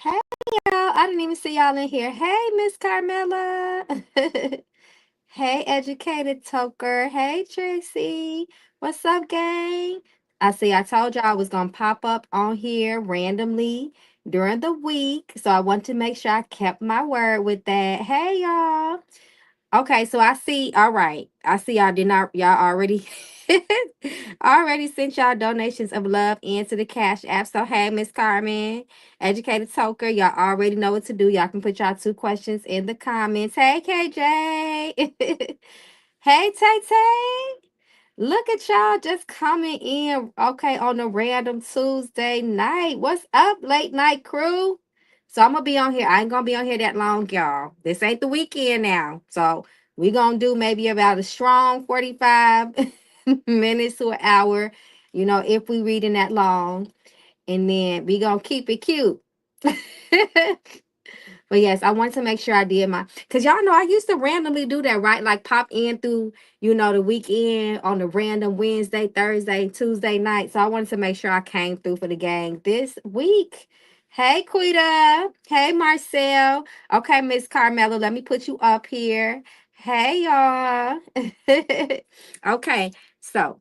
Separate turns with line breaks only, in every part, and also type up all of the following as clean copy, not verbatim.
Hey, y'all. I didn't even see y'all in here. Hey, Miss Carmela. Hey, educated toker. Hey, Tracy. What's up, gang? I told y'all I was going to pop up on here randomly during the week. So I want to make sure I kept my word with that. Hey, y'all. Okay, so I see. All right, I see y'all did not. Y'all already already sent y'all donations of love into the Cash App. So hey, Miss Carmen, educated toker, y'all already know what to do. Y'all can put y'all 2 questions in the comments. Hey, KJ. Hey, Tay Tay. Look at y'all just coming in, okay, on a random Tuesday night. What's up, late night crew? So I'm gonna be on here. I ain't gonna be on here that long, y'all. This ain't the weekend now. So we gonna do maybe about a strong 45 minutes to an hour, if we reading that long. And then we gonna keep it cute. But yes, I wanted to make sure I did because y'all know I used to randomly do that, right? Like pop in through, the weekend on the random Wednesday, Thursday, Tuesday night. So I wanted to make sure I came through for the gang this week. Hey, Quita. Hey, Marcel. Okay, Miss Carmela, let me put you up here. Hey, y'all. Okay, so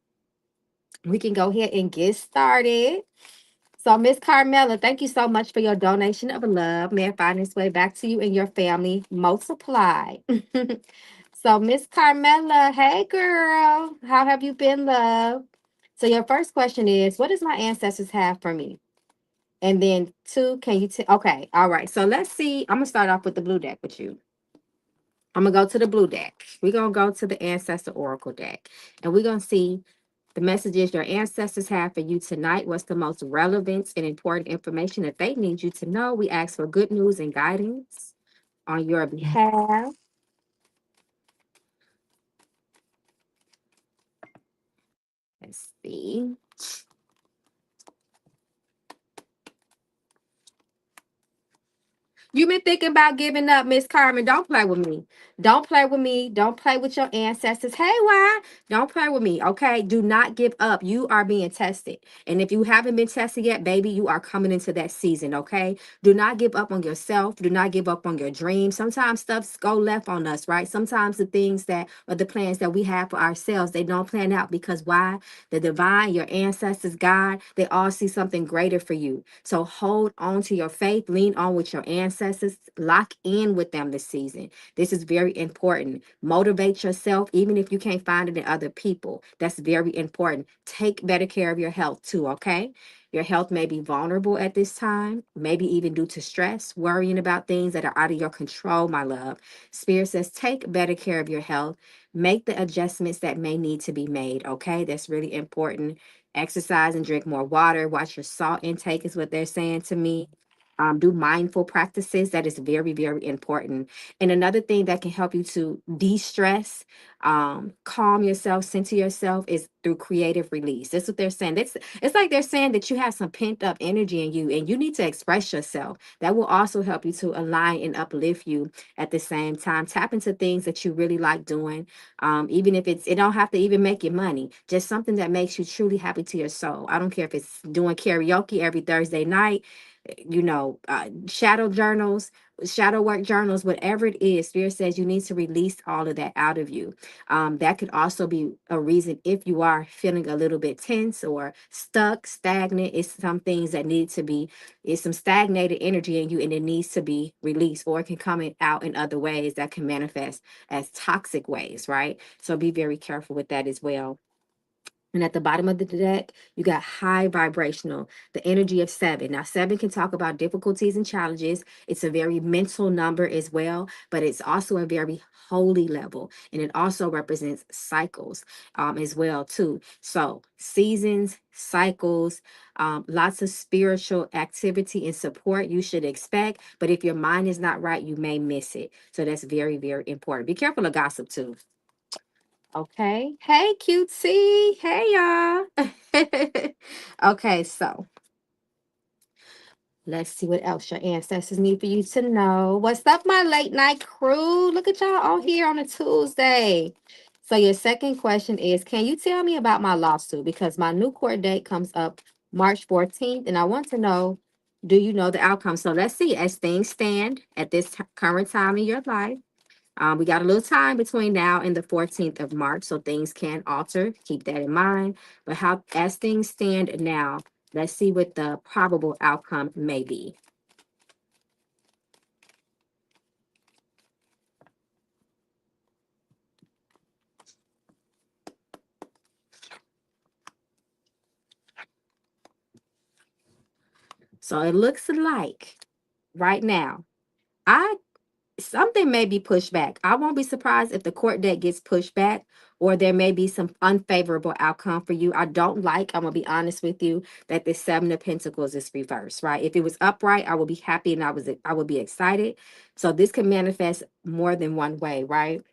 we can go ahead and get started. So, Miss Carmela, thank you so much for your donation of love. May it find its way back to you and your family multiply. So, Miss Carmela, hey girl, how have you been, love? So, your first question is, what does my ancestors have for me? And then two, can you tell? Okay, all right. So let's see. I'm gonna start off with the blue deck with you. I'm gonna go to the blue deck. We're gonna go to the ancestor oracle deck, and we're gonna see the messages your ancestors have for you tonight. What's the most relevant and important information that they need you to know? We ask for good news and guidance on your behalf. Let's see. You've been thinking about giving up, Miss Carmen. Don't play with me. Don't play with me. Don't play with your ancestors. Hey, why? Don't play with me, okay? Do not give up. You are being tested. And if you haven't been tested yet, baby, you are coming into that season, okay? Do not give up on yourself. Do not give up on your dreams. Sometimes stuffs go left on us, right? Sometimes the things that or the plans that we have for ourselves, they don't plan out because why? The divine, your ancestors, God, they all see something greater for you. So hold on to your faith, lean on with your ancestors, lock in with them this season. This is very important. Motivate yourself, even if you can't find it in other people. That's very important. Take better care of your health too, okay? Your health may be vulnerable at this time, maybe even due to stress, worrying about things that are out of your control, my love. Spirit says, take better care of your health. Make the adjustments that may need to be made, okay? That's really important. Exercise and drink more water. Watch your salt intake, is what they're saying to me. Do mindful practices. That is very, very important. And another thing that can help you to de-stress, calm yourself, center yourself is through creative release. That's what they're saying. It's like they're saying that you have some pent up energy in you and you need to express yourself. That will also help you to align and uplift you at the same time. Tap into things that you really like doing. Even if it don't have to even make you money, just something that makes you truly happy to your soul. I don't care if it's doing karaoke every Thursday night, shadow journals, shadow work journals, whatever it is. Spirit says you need to release all of that out of you. That could also be a reason if you are feeling a little bit tense or stuck, stagnant. It's some things that need to be, it's some stagnated energy in you and it needs to be released, or it can come out in other ways that can manifest as toxic ways, right? So be very careful with that as well. And at the bottom of the deck, you got high vibrational, the energy of 7. Now, 7 can talk about difficulties and challenges. It's a very mental number as well, but it's also a very holy level. And it also represents cycles as well, too. So seasons, cycles, lots of spiritual activity and support you should expect. But if your mind is not right, you may miss it. So that's very, very important. Be careful of gossip, too. Okay. Hey, cutesy. Hey, y'all. Okay, so let's see what else your ancestors need for you to know. What's up, my late night crew? Look at y'all all here on a Tuesday. So your second question is, can you tell me about my lawsuit? Because my new court date comes up March 14th, and I want to know Do you know the outcome? So let's see, as things stand at this current time in your life, we got a little time between now and the 14th of March, so things can alter. Keep that in mind. But how, as things stand now, let's see what the probable outcome may be. So it looks like right now, I something may be pushed back. I won't be surprised if the court date gets pushed back, or there may be some unfavorable outcome for you. I don't like, I'm gonna be honest with you, that the Seven of Pentacles is reversed, right? If it was upright, I would be happy and I would be excited. So this can manifest more than one way, right?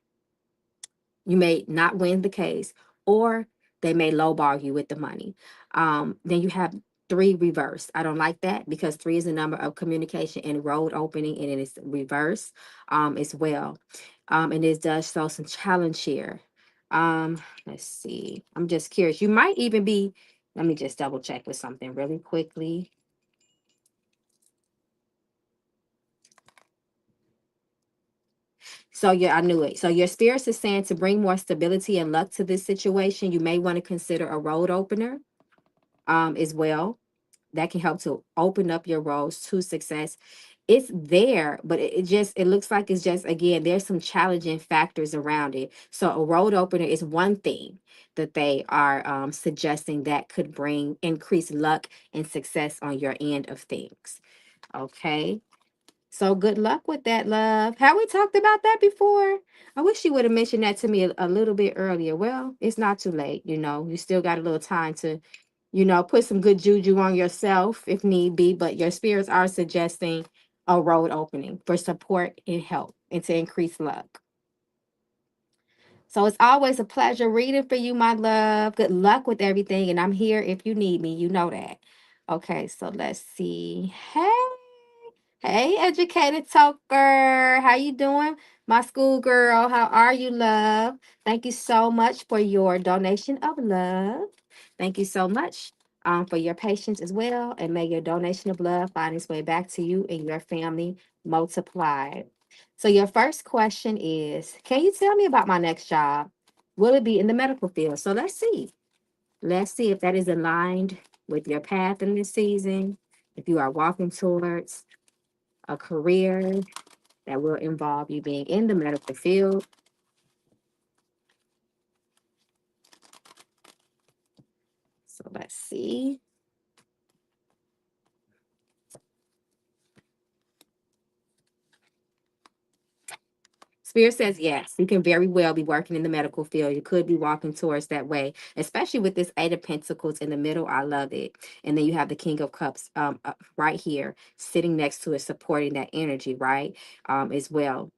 You may not win the case, or they may lowball you with the money. Then you have three reversed. I don't like that, because three is the number of communication and road opening, and it is reversed as well. And it does show some challenge here. Let's see. I'm just curious. You might even be, let me just double check with something really quickly. So yeah, I knew it. So your spirits is saying to bring more stability and luck to this situation, you may want to consider a road opener as well. That can help to open up your roads to success. It's there, but it just, it looks like it's just, again, there's some challenging factors around it. So a road opener is one thing that they are suggesting that could bring increased luck and success on your end of things. Okay. So good luck with that, love. Have we talked about that before? I wish you would have mentioned that to me a little bit earlier. Well, it's not too late. You still got a little time to, put some good juju on yourself if need be, but your spirits are suggesting a road opening for support and help and to increase luck. So it's always a pleasure reading for you, my love. Good luck with everything, and I'm here if you need me. You know that. Okay, so let's see. Hey, educated talker. How you doing? My schoolgirl. How are you, love? Thank you so much for your donation of love. Thank you so much for your patience as well. And may your donation of love find its way back to you and your family multiplied. So your first question is, can you tell me about my next job? Will it be in the medical field? So let's see. Let's see if that is aligned with your path in this season. If you are walking towards a career that will involve you being in the medical field. So let's see. Spirit says yes, you can very well be working in the medical field. You could be walking towards that way, especially with this Eight of Pentacles in the middle. I love it. And then you have the King of Cups right here sitting next to it, supporting that energy, right? As well.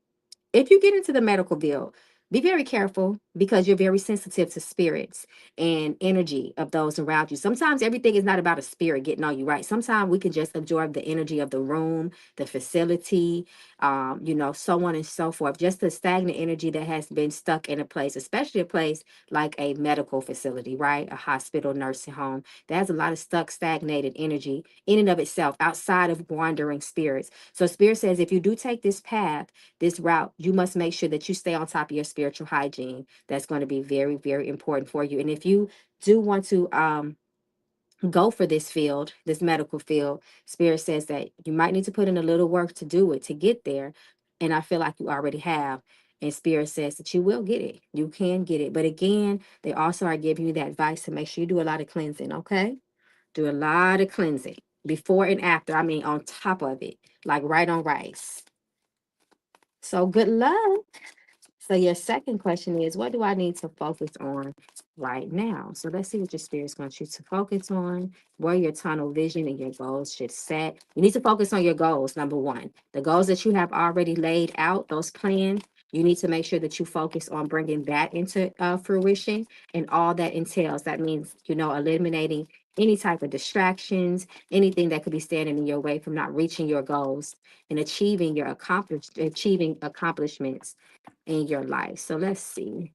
If you get into the medical field, be very careful, because you're very sensitive to spirits and energy of those around you. Sometimes everything is not about a spirit getting on you, right? Sometimes we can just absorb the energy of the room, the facility, so on and so forth. Just the stagnant energy that has been stuck in a place, especially a place like a medical facility, right? A hospital, nursing home. That has a lot of stuck, stagnated energy in and of itself, outside of wandering spirits. So Spirit says, if you do take this path, this route, you must make sure that you stay on top of your spiritual hygiene. That's going to be very, very important for you. And if you do want to go for this field, this medical field, Spirit says that you might need to put in a little work to do it, to get there. And I feel like you already have. And Spirit says that you will get it. You can get it. But again, they also are giving you that advice to make sure you do a lot of cleansing, okay? Do a lot of cleansing before and after. I mean, on top of it, like right on rice. So good luck. So your second question is, what do I need to focus on right now? So let's see what your spirit's going you to focus on, where your tunnel vision and your goals should set. You need to focus on your goals, number one. The goals that you have already laid out, those plans, you need to make sure that you focus on bringing that into fruition and all that entails. That means, eliminating any type of distractions, anything that could be standing in your way from not reaching your goals and achieving accomplishments in your life. So let's see.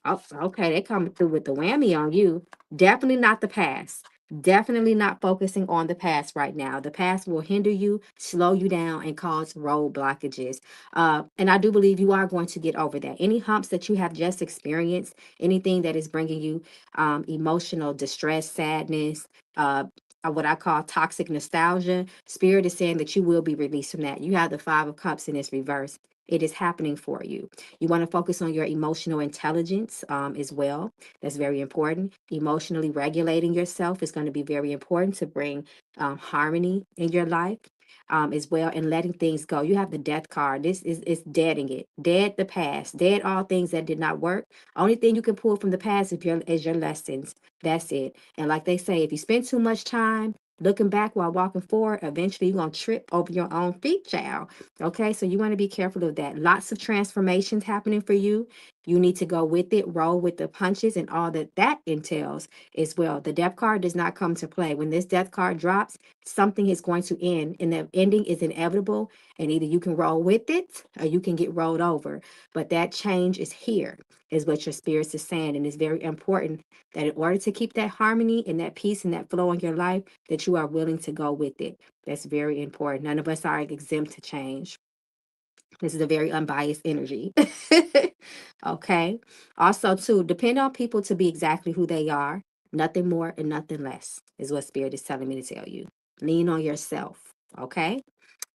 Oh, okay, they coming through with the whammy on you. Definitely not the past. Definitely not focusing on the past right now. The past will hinder you, slow you down, and cause road blockages. And I do believe you are going to get over that. Any humps that you have just experienced, anything that is bringing you emotional distress, sadness, what I call toxic nostalgia, Spirit is saying that you will be released from that. You have the Five of Cups in its reverse. It is happening for you. You want to focus on your emotional intelligence as well. That's very important. Emotionally regulating yourself is going to be very important to bring harmony in your life as well, and letting things go. You have the death card. This is deading it. Dead the past. Dead all things that did not work. Only thing you can pull from the past is your lessons. That's it. And like they say, if you spend too much time looking back while walking forward, eventually you're going to trip over your own feet, child. Okay, so you want to be careful of that. Lots of transformations happening for you. You need to go with it, roll with the punches and all that that entails as well. The death card does not come to play. When this death card drops, something is going to end, and the ending is inevitable. And either you can roll with it or you can get rolled over. But that change is here, is what your spirits is saying. And it's very important that in order to keep that harmony and that peace and that flow in your life, that you are willing to go with it. That's very important. None of us are exempt to change. This is a very unbiased energy. Okay. Also, too, depend on people to be exactly who they are. Nothing more and nothing less is what Spirit is telling me to tell you. Lean on yourself. Okay.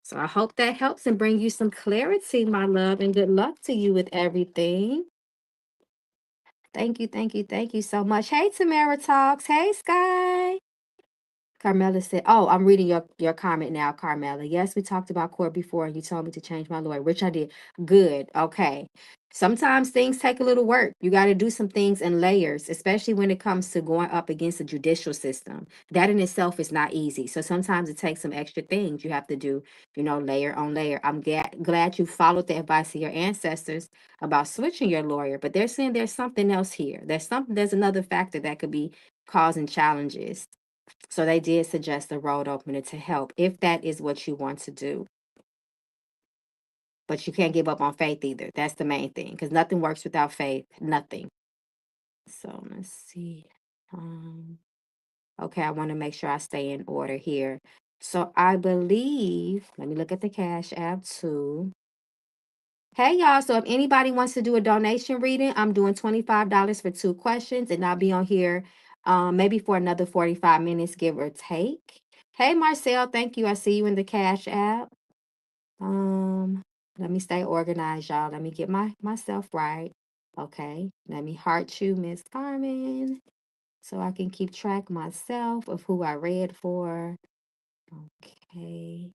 So I hope that helps and bring you some clarity, my love, and good luck to you with everything. Thank you, thank you, thank you so much. Hey, Tamara Talks. Hey, Sky. Carmela said, "Oh, I'm reading your comment now, Carmela. Yes, we talked about court before, and you told me to change my lawyer, which I did. Good. Okay. Sometimes things take a little work. You got to do some things in layers, especially when it comes to going up against the judicial system. That in itself is not easy. So sometimes it takes some extra things you have to do, layer on layer. I'm glad you followed the advice of your ancestors about switching your lawyer, but they're saying there's something else here. There's another factor that could be causing challenges. So they did suggest a road opener to help if that is what you want to do. But you can't give up on faith either. That's the main thing because nothing works without faith. Nothing. So let's see. Okay, I want to make sure I stay in order here. So I believe, let me look at the Cash App too. Hey y'all, so if anybody wants to do a donation reading, I'm doing $25 for 2 questions, and I'll be on here maybe for another 45 minutes, give or take. Hey Marcel, thank you. I see you in the Cash App. Um, Let me stay organized, y'all. Let me get myself right. Okay, let me heart you, Miss Carmen, so I can keep track myself of who I read for. Okay.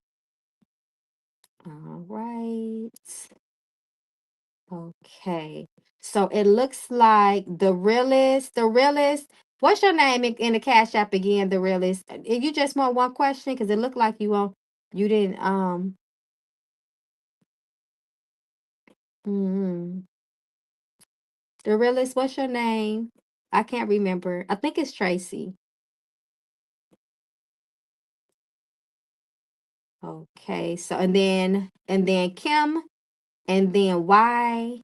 All right. Okay. So it looks like the realist. What's your name in the Cash App again, the realist? You just want one question because it looked like you didn't mm, the realist, what's your name? I can't remember. I think it's Tracy. Okay. So and then Kim, and then Y,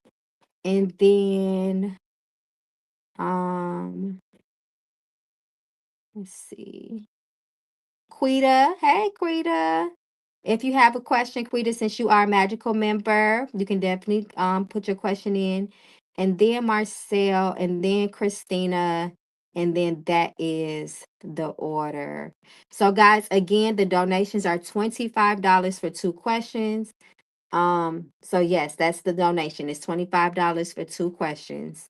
and then um let's see. Quita. Hey, Quita. If you have a question, Quita, since you are a magical member, you can definitely put your question in. And then Marcel, and then Christina, and then that is the order. So guys, again, the donations are $25 for 2 questions. So yes, that's the donation. It's $25 for 2 questions.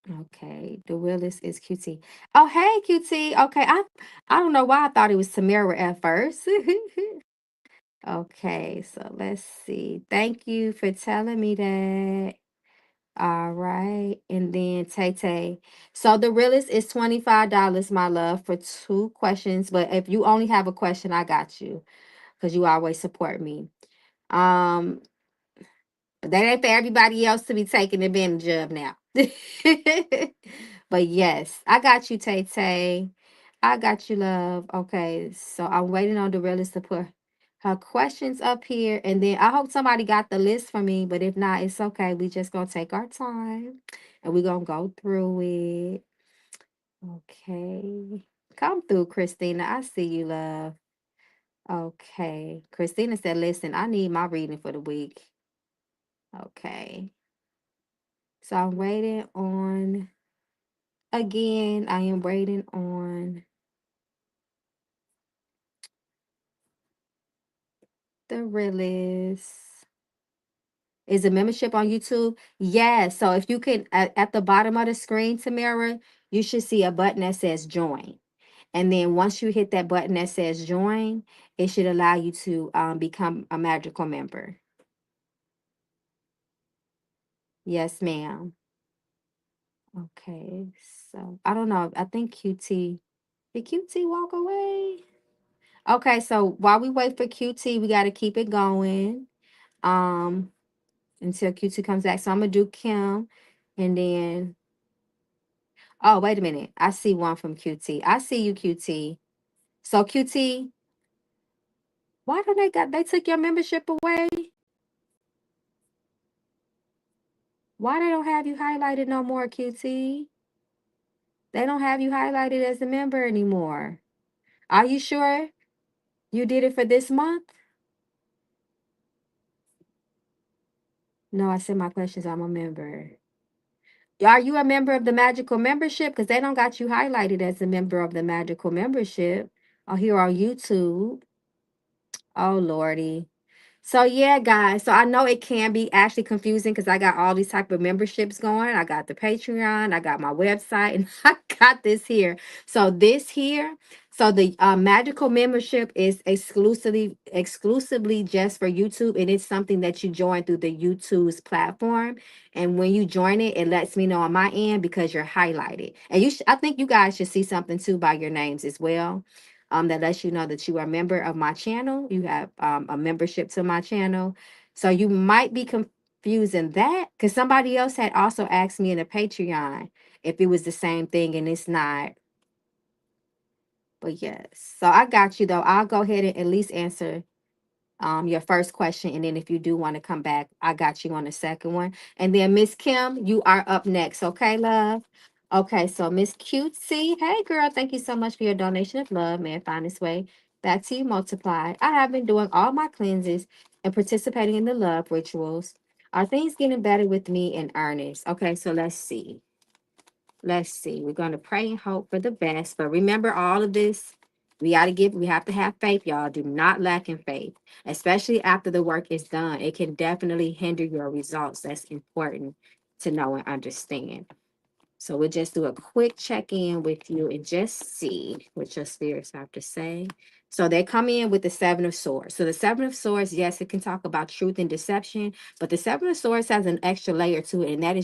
Okay, the Willis is QT. Oh, hey, QT. Okay, I don't know why I thought it was Tamara at first. Okay, so let's see. Thank you for telling me that. All right, and then Tay Tay. So the realist is $25, my love, for 2 questions. But if you only have a question, I got you because you always support me. Um, but that ain't for everybody else to be taking advantage of now. But yes, I got you, Tay Tay. I got you, love. Okay, so I'm waiting on the realist to put her questions up here. And then I hope somebody got the list for me. But if not, it's okay. We just gonna take our time and we're gonna go through it. Okay. Come through, Christina. I see you, love. Okay. Christina said, listen, I need my reading for the week. Okay. So I'm waiting on, again, I am waiting on the release. Is a membership on YouTube? Yes. So if you can, at the bottom of the screen, Tamara, you should see a button that says join. And then once you hit that button that says join, it should allow you to become a magical member. Yes, ma'am. Okay. So I don't know. I think QT, did QT walk away? Okay. So while we wait for QT, we got to keep it going um, until QT comes back. So I'm going to do Kim and then, oh, wait a minute. I see one from QT. I see you, QT. So QT, why don't they took your membership away? Why they don't have you highlighted no more, QT? They don't have you highlighted as a member anymore. Are you sure you did it for this month? No, I said my questions. I'm a member. Are you a member of the magical membership? Because they don't got you highlighted as a member of the magical membership. Oh, here on YouTube. Oh, Lordy. So yeah, guys. So I know it can be actually confusing because I got all these type of memberships going. I got the Patreon, I got my website, and I got this here. So this here, so the magical membership is exclusively just for YouTube, and it's something that you join through the YouTube's platform. And when you join it, it lets me know on my end because you're highlighted. And I think you guys should see something too by your names as well, that lets you know that you are a member of my channel. You have a membership to my channel. So you might be confusing that because somebody else had also asked me in the Patreon if it was the same thing, and it's not. But yes. So I got you though. I'll go ahead and at least answer your first question, and then if you do want to come back, I got you on the second one. And then Miss Kim, you are up next. Okay, love. Okay, so Miss Cutesy, hey girl, thank you so much for your donation of love. May it find its way back to you multiplied. I have been doing all my cleanses and participating in the love rituals. Are things getting better with me in earnest? Okay, so let's see. Let's see. We're going to pray and hope for the best. But remember all of this. We have to have faith, y'all. Do not lack in faith, especially after the work is done. It can definitely hinder your results. That's important to know and understand. So we'll just do a quick check-in with you and just see what your spirits have to say. So they come in with the Seven of Swords. So the Seven of Swords, yes, it can talk about truth and deception, but the Seven of Swords has an extra layer to it, and that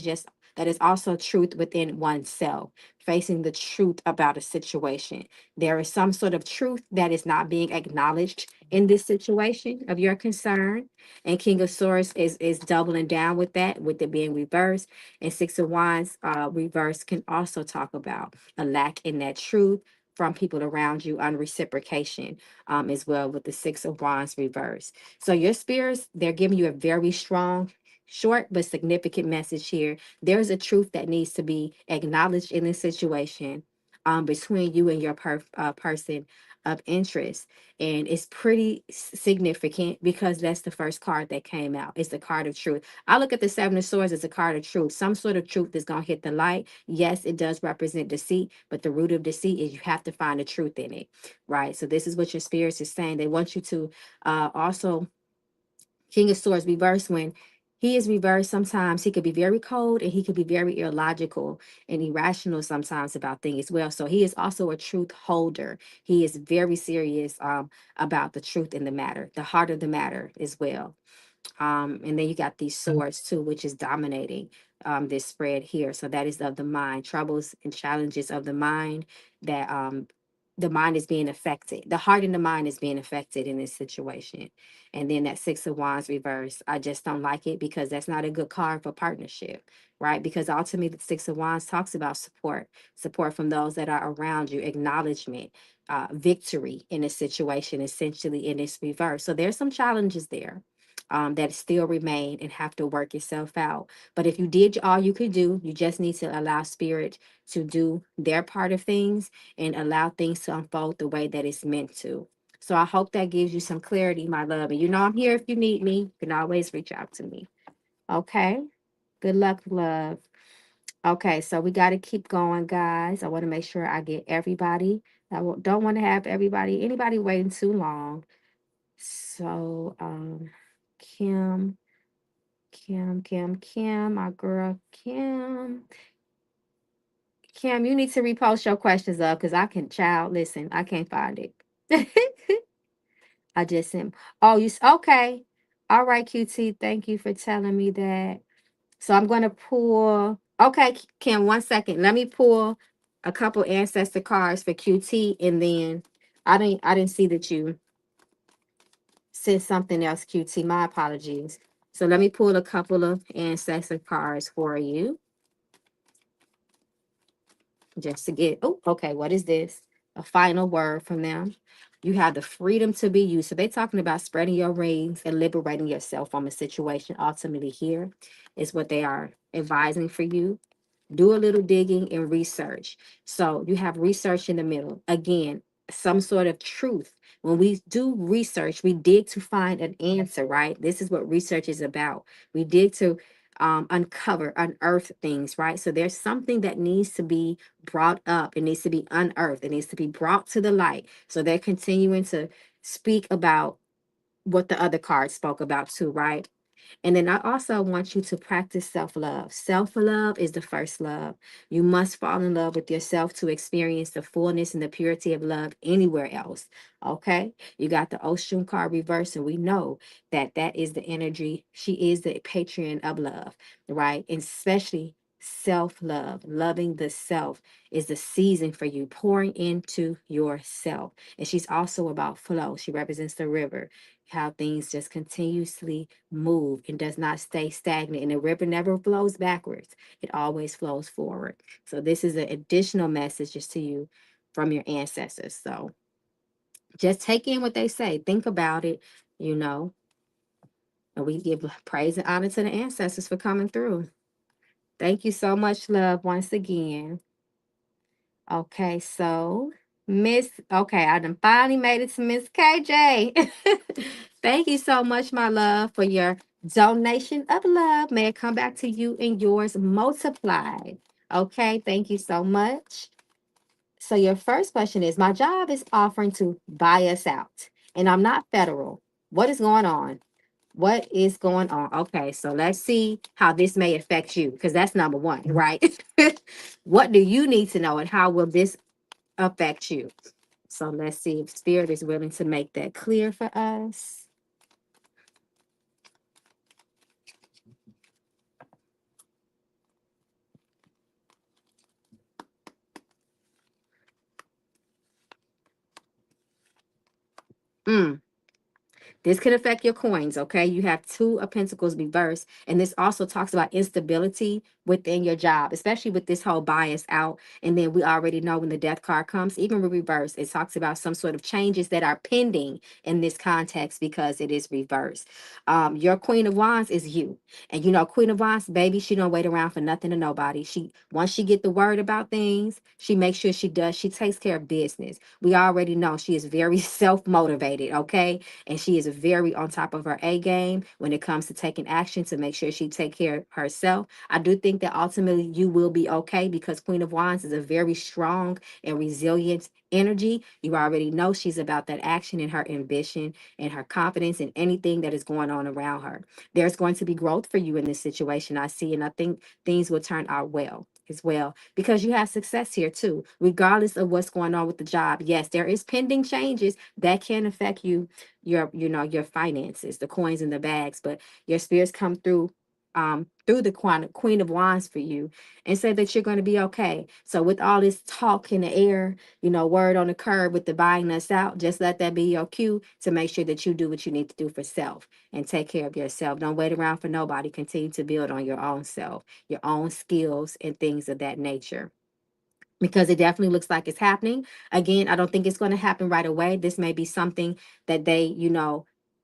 is also truth within oneself, facing the truth about a situation. There is some sort of truth that is not being acknowledged in this situation of your concern. And King of Swords is doubling down with that, with it being reversed. And Six of Wands reverse can also talk about a lack in that truth from people around you, unreciprocation as well with the Six of Wands reverse. So your spirits, they're giving you a very strong, short but significant message here. There's a truth that needs to be acknowledged in this situation between you and your person of interest. And it's pretty significant because that's the first card that came out. It's the card of truth. I look at the Seven of Swords as a card of truth. Some sort of truth is going to hit the light. Yes, it does represent deceit, but the root of deceit is you have to find the truth in it, right? So this is what your spirits is saying. They want you to also, King of Swords reverse, when he is reversed, sometimes he could be very cold and he could be very illogical and irrational sometimes about things as well. So he is also a truth holder. He is very serious about the truth in the matter, the heart of the matter as well. And then you got these swords too, which is dominating this spread here. So that is of the mind, troubles and challenges of the mind, that the mind is being affected. The heart and the mind is being affected in this situation. And then that Six of Wands reverse, I just don't like it because that's not a good card for partnership, right? Because ultimately the Six of Wands talks about support from those that are around you, acknowledgement, victory in a situation, essentially in this reverse. So there's some challenges there. that still remain and have to work itself out. But if you did all you could do, you just need to allow spirit to do their part of things and allow things to unfold the way that it's meant to. So I hope that gives you some clarity, my love. And you know I'm here if you need me. You can always reach out to me. Okay. Good luck, love. Okay, so we got to keep going, guys. I want to make sure I get everybody. Don't want to have anybody waiting too long. So, Kim, Kim, my girl, Kim. Kim, you need to repost your questions up because listen, I can't find it. I just sent, oh, okay. All right, QT, thank you for telling me that. So I'm going to pull, okay, Kim, 1 second. Let me pull a couple ancestor cards for QT and then I didn't see that you said something else, QT. My apologies. So let me pull a couple of ancestor cards for you just to get, oh, okay, what is this? A final word from them. You have the freedom to be you. So they're talking about spreading your wings and liberating yourself from a situation. Ultimately, here is what they are advising for you. Do a little digging and research. So you have research in the middle. Again, some sort of truth. When we do research, we dig to find an answer, right? This is what research is about. We dig to unearth things, right? So there's something that needs to be brought up. It needs to be unearthed. It needs to be brought to the light. So they're continuing to speak about what the other cards spoke about too, right? And then I also want you to practice self love. Self love is the first love. You must fall in love with yourself to experience the fullness and the purity of love anywhere else. Okay. You got the ocean card reverse, and we know that that is the energy. She is the patron of love, right? And especially self love, loving the self is the season for you, pouring into yourself. And she's also about flow. She represents the river, how things just continuously move and does not stay stagnant. And the river never flows backwards, it always flows forward. So, this is an additional message just to you from your ancestors. So, just take in what they say, think about it, you know, and we give praise and honor to the ancestors for coming through. Thank you so much, love, once again. Okay, so okay, I done finally made it to Miss KJ. Thank you so much, my love, for your donation of love. May it come back to you and yours multiplied. Okay, thank you so much. So your first question is, my job is offering to buy us out, and I'm not federal. What is going on? What is going on? Okay, so let's see how this may affect you, because that's number one, right? What do you need to know, and how will this affect you? So let's see if Spirit is willing to make that clear for us. Mm. This can affect your coins, okay? You have two of pentacles reversed, and this also talks about instability within your job, especially with this whole bias out. And then we already know when the death card comes, even with reverse, it talks about some sort of changes that are pending in this context because it is reversed. Your Queen of Wands is you. And you know, Queen of Wands, baby, she don't wait around for nothing or nobody. Once she get the word about things, she makes sure she takes care of business. We already know she is very self-motivated, okay? And she is very on top of her A game when it comes to taking action to make sure she take care of herself. I do think that ultimately you will be okay because Queen of Wands is a very strong and resilient energy. You already know she's about that action and her ambition and her confidence in anything that is going on around her. There's going to be growth for you in this situation, I see, and I think things will turn out well as well because you have success here too, regardless of what's going on with the job. Yes, there is pending changes that can affect your finances, the coins in the bags, but your spirits come through the Queen of Wands for you and say that you're going to be okay. So with all this talk in the air, word on the curb with the buying us out, just let that be your cue to make sure that you do what you need to do for self and take care of yourself. Don't wait around for nobody. Continue to build on your own self, your own skills and things of that nature, because it definitely looks like it's happening. Again, I don't think it's going to happen right away. This may be something that they,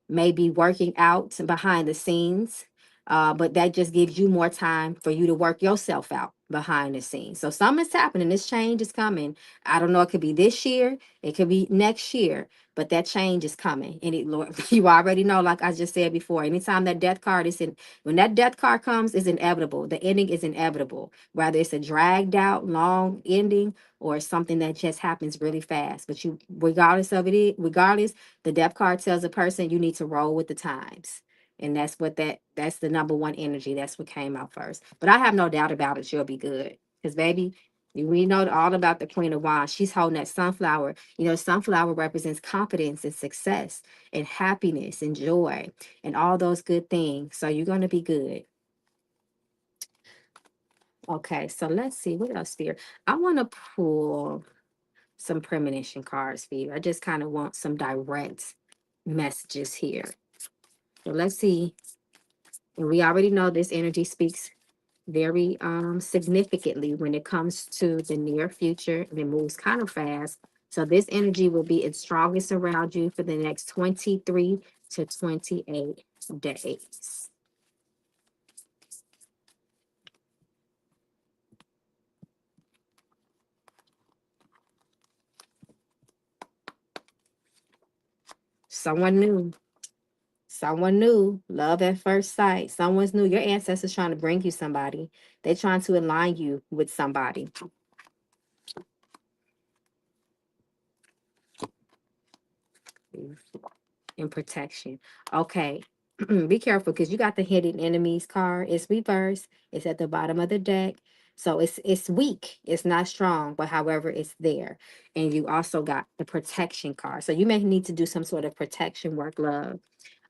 maybe working out behind the scenes. But that just gives you more time for you to work yourself out behind the scenes. So something's happening. This change is coming. I don't know. It could be this year. It could be next year. But that change is coming. And it, Lord, you already know, like I just said before, anytime that death card is in, when that death card comes, it's inevitable. The ending is inevitable. Whether it's a dragged out, long ending or something that just happens really fast. But you, regardless of it, regardless, the death card tells a person you need to roll with the times. And that's what that's the number one energy. That's what came out first. But I have no doubt about it. You'll be good. Because baby, we know all about the Queen of Wands. She's holding that sunflower. You know, sunflower represents confidence and success and happiness and joy and all those good things. So you're going to be good. Okay, so let's see what else here. I want to pull some premonition cards for you. I just kind of want some direct messages here. So let's see. And we already know this energy speaks very significantly when it comes to the near future, and it moves kind of fast. So this energy will be its strongest around you for the next 23 to 28 days. Someone new. Someone new, love at first sight. Someone's new. Your ancestors trying to bring you somebody. They're trying to align you with somebody. And protection. Okay. Be careful because you got the hidden enemies card. It's reversed. It's at the bottom of the deck. So it's weak. It's not strong, but however, it's there. And you also got the protection card. So you may need to do some sort of protection work, love.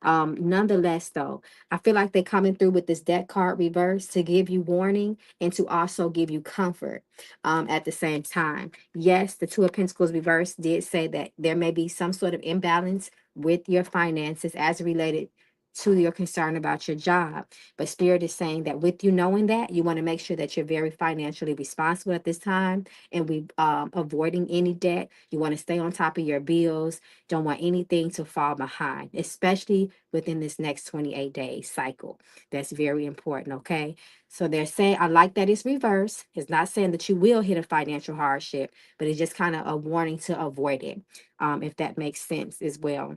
Nonetheless, though, I feel like they're coming through with this deck card reverse to give you warning and to also give you comfort at the same time. Yes, the Two of Pentacles reverse did say that there may be some sort of imbalance with your finances as related to your concern about your job. But Spirit is saying that with you knowing that, you want to make sure that you're very financially responsible at this time and we avoiding any debt. You want to stay on top of your bills. Don't want anything to fall behind, especially within this next 28 days cycle. That's very important, okay? So they're saying, I like that it's reversed. It's not saying that you will hit a financial hardship, but it's just kind of a warning to avoid it, if that makes sense as well.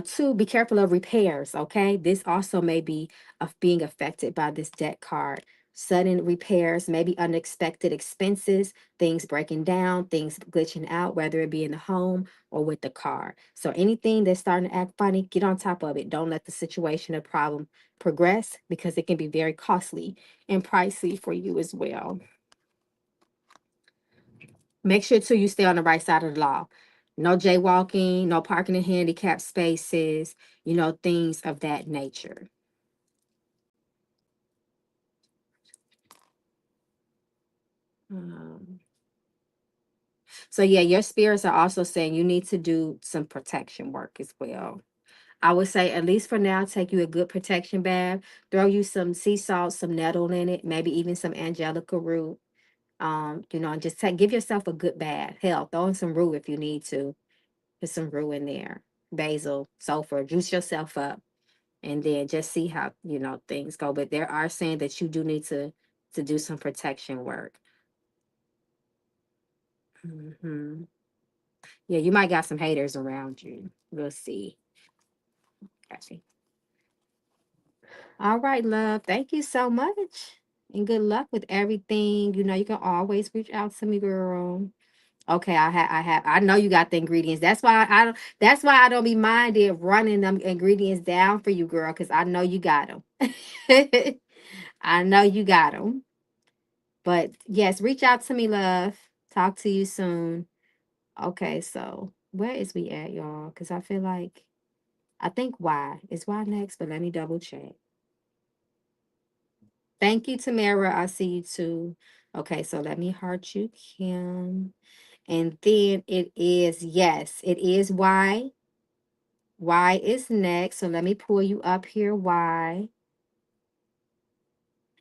Two, be careful of repairs, okay? This also may be of being affected by this debt card. Sudden repairs, maybe unexpected expenses, things breaking down, things glitching out, whether it be in the home or with the car. So anything that's starting to act funny, get on top of it. Don't let the situation or problem progress because it can be very costly and pricey for you as well. Make sure too you stay on the right side of the law. No jaywalking, no parking in handicapped spaces, things of that nature. Um, so yeah, your spirits are also saying you need to do some protection work as well. I would say at least for now, take you a good protection bath, throw you some sea salt, some nettle in it, maybe even some angelica root. And just give yourself a good bath. Hell, throw in some rue if you need to. Put some rue in there. Basil, sulfur, juice yourself up and then just see how things go. But there are saying that you do need to do some protection work. Yeah, you might got some haters around you. We'll see. Okay. All right, love. Thank you so much. And good luck with everything. You can always reach out to me, girl. Okay, I know you got the ingredients. That's why I don't be minded running them ingredients down for you, girl, because I know you got them. I know you got them. But yes, reach out to me, love. Talk to you soon. Okay, so where is we at, y'all? Because I think Y. Is Y next? But let me double check. Thank you, Tamara. I see you too. Okay, so let me heart you, Kim. And then it is, yes, it is Y. Y is next. So let me pull you up here, Y.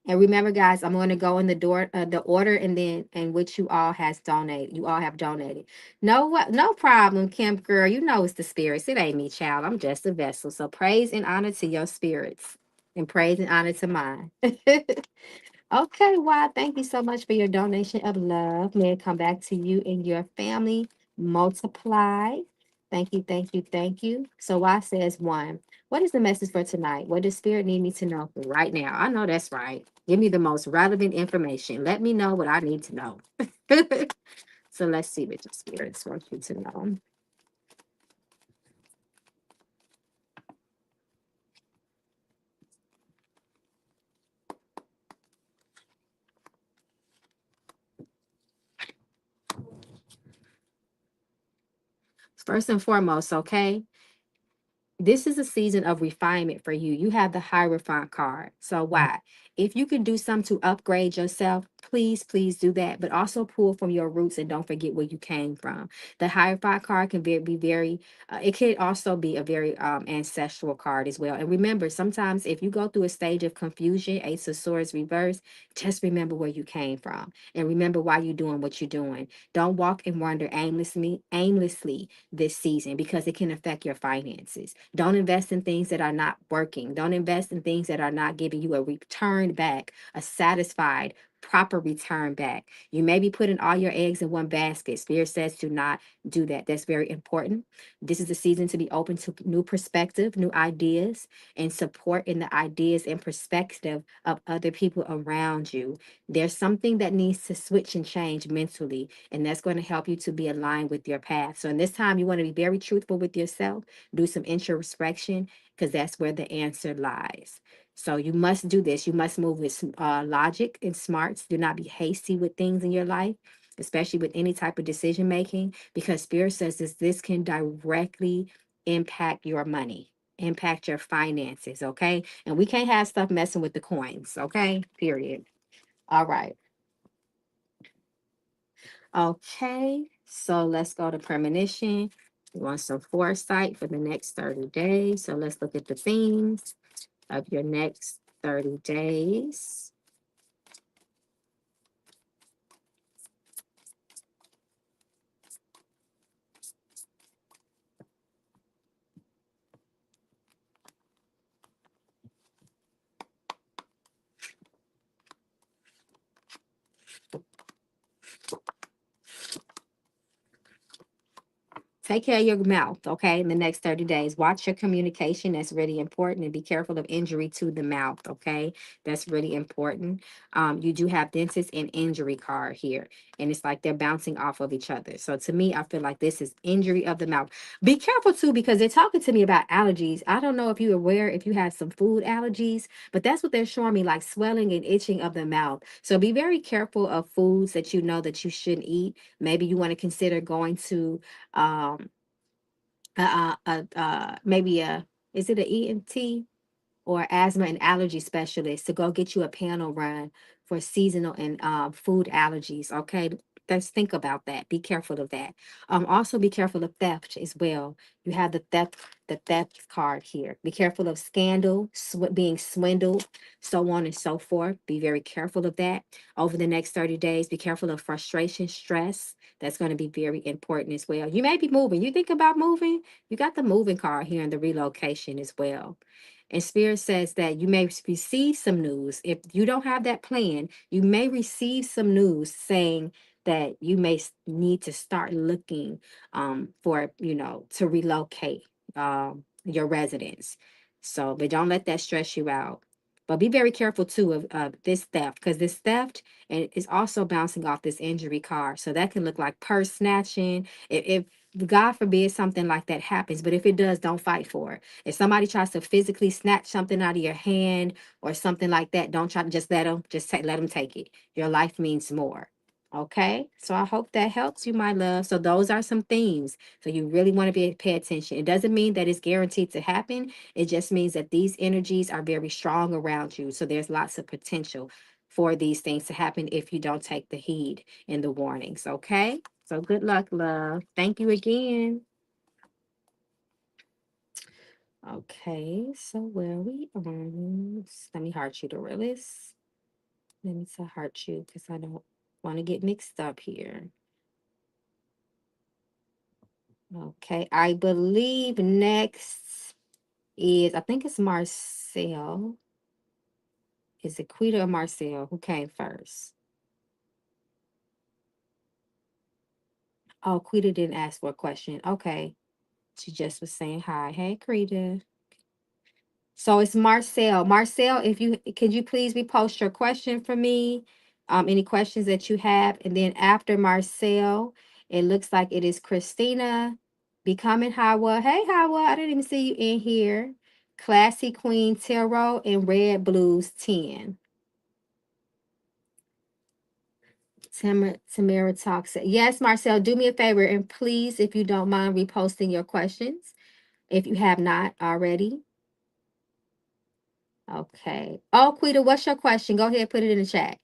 And remember, guys, I'm going to go in the order, and then in which you all has donated. You all have donated. No, what? No problem, Kim girl. You know it's the spirits. It ain't me, child. I'm just a vessel. So praise and honor to your spirits, and praise and honor to mine. Okay, wow. Thank you so much for your donation of love. May it come back to you and your family. Multiply. Thank you, thank you, thank you. So Y says one. What is the message for tonight? What does spirit need me to know right now? I know that's right. Give me the most relevant information. Let me know what I need to know. So let's see what the spirits want you to know. First and foremost, okay? This is a season of refinement for you. You have the Hierophant card. So why? If you can do something to upgrade yourself, please, please do that. But also pull from your roots and don't forget where you came from. The Hierophant card can be very, it can also be a very ancestral card as well. And remember, sometimes if you go through a stage of confusion, Ace of Swords reverse, just remember where you came from and remember why you're doing what you're doing. Don't walk and wander aimlessly this season because it can affect your finances. Don't invest in things that are not working. Don't invest in things that are not giving you a return back, a satisfied, proper return back. You may be putting all your eggs in one basket. Spirit says do not do that. That's very important. This is a season to be open to new perspective, new ideas, and support in the ideas and perspective of other people around you. There's something that needs to switch and change mentally, and that's going to help you to be aligned with your path. So in this time, you want to be very truthful with yourself, do some introspection, because that's where the answer lies. So you must do this. You must move with logic and smarts. Do not be hasty with things in your life, especially with any type of decision making, because Spirit says this can directly impact your money, impact your finances. Okay. And we can't have stuff messing with the coins. Okay. Period. All right. Okay, so let's go to premonition. We want some foresight for the next 30 days. So let's look at the themes of your next 30 days. Take care of your mouth, okay, in the next 30 days. Watch your communication. That's really important. And be careful of injury to the mouth, okay? That's really important. You do have dentist and injury card here. And it's like they're bouncing off of each other. So to me, I feel like this is injury of the mouth. Be careful too, because they're talking to me about allergies. I don't know if you're aware if you have some food allergies, but that's what they're showing me, like swelling and itching of the mouth. So be very careful of foods that you know that you shouldn't eat. Maybe you want to consider going to maybe a is it an ENT or asthma and allergy specialist to go get you a panel run for seasonal and food allergies. Okay, let's think about that. Be careful of that. Also be careful of theft as well. You have the theft card here. Be careful of scandal, being swindled, so on and so forth. Be very careful of that over the next 30 days. Be careful of frustration, stress. That's going to be very important as well. You may be moving. You think about moving, you got the moving card here in the relocation as well. And Spirit says that you may receive some news. If you don't have that plan, you may receive some news saying that you may need to start looking for, to relocate your residence. So, but don't let that stress you out. But be very careful too of this theft, because this theft and is also bouncing off this injury card. So that can look like purse snatching. If God forbid something like that happens, but if it does, don't fight for it. If somebody tries to physically snatch something out of your hand or something like that, don't try to just let them, let them take it. Your life means more. Okay, so I hope that helps you, my love. So those are some themes. So you really want to pay attention. It doesn't mean that it's guaranteed to happen. It just means that these energies are very strong around you. So there's lots of potential for these things to happen if you don't take the heed in the warnings. Okay, so good luck, love. Thank you again. Okay, so where we are, let me heart you the realist. Let me to hurt you because I don't want to get mixed up here. Okay, I believe next is, I think it's Marcel. Is it Quita or Marcel? Who came first? Oh, Quita didn't ask for a question. Okay. She just was saying hi. Hey, Quita. So it's Marcel. Marcel, if you could you please repost your question for me? Any questions that you have, and then after Marcel, it looks like it is Christina. Becoming Hawa. Hey Hawa, I didn't even see you in here. Classy Queen Tarot and Red Blues 10. Tamara talks. Yes, Marcel, do me a favor and please, if you don't mind, reposting your questions if you have not already. Okay. Oh, Quita, what's your question? Go ahead, put it in the chat.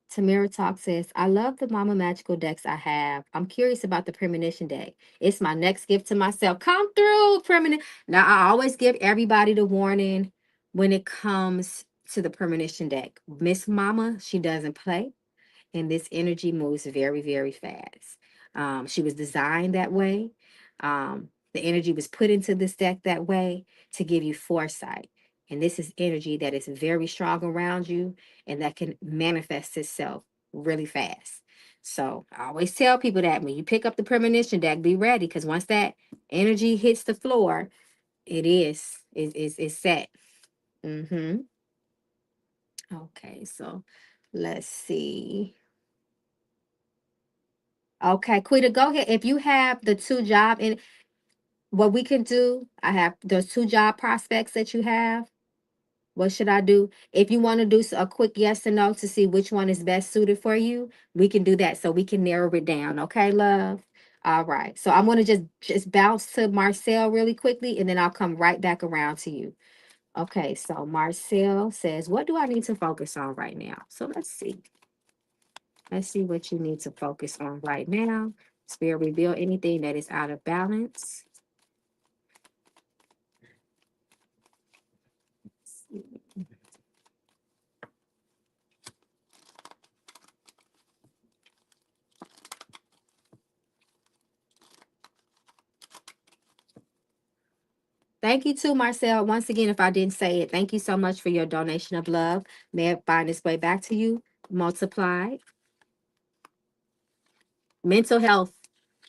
Tamara Talk says, I love the Mama Magical decks I have. I'm curious about the Premonition deck. It's my next gift to myself. Come through, Premonition. Now, I always give everybody the warning when it comes to the Premonition deck. Miss Mama, she doesn't play, and this energy moves very, very fast. She was designed that way. The energy was put into this deck that way to give you foresight. And this is energy that is very strong around you and that can manifest itself really fast. So I always tell people that when you pick up the premonition deck, be ready because once that energy hits the floor, it's set. Mm-hmm. Okay, so let's see. Okay, Quita, go ahead. If you have the two job and what we can do, I have those two job prospects that you have. What should I do? If you want to do a quick yes or no to see which one is best suited for you, we can do that so we can narrow it down. Okay, love. All right. So I'm gonna just bounce to Marcel really quickly, and then I'll come right back around to you. Okay. So Marcel says, "What do I need to focus on right now?" So let's see. Let's see what you need to focus on right now. Spirit, reveal anything that is out of balance. Thank you too, Marcel. Once again, if I didn't say it, thank you so much for your donation of love. May it find its way back to you, multiplied. Mental health.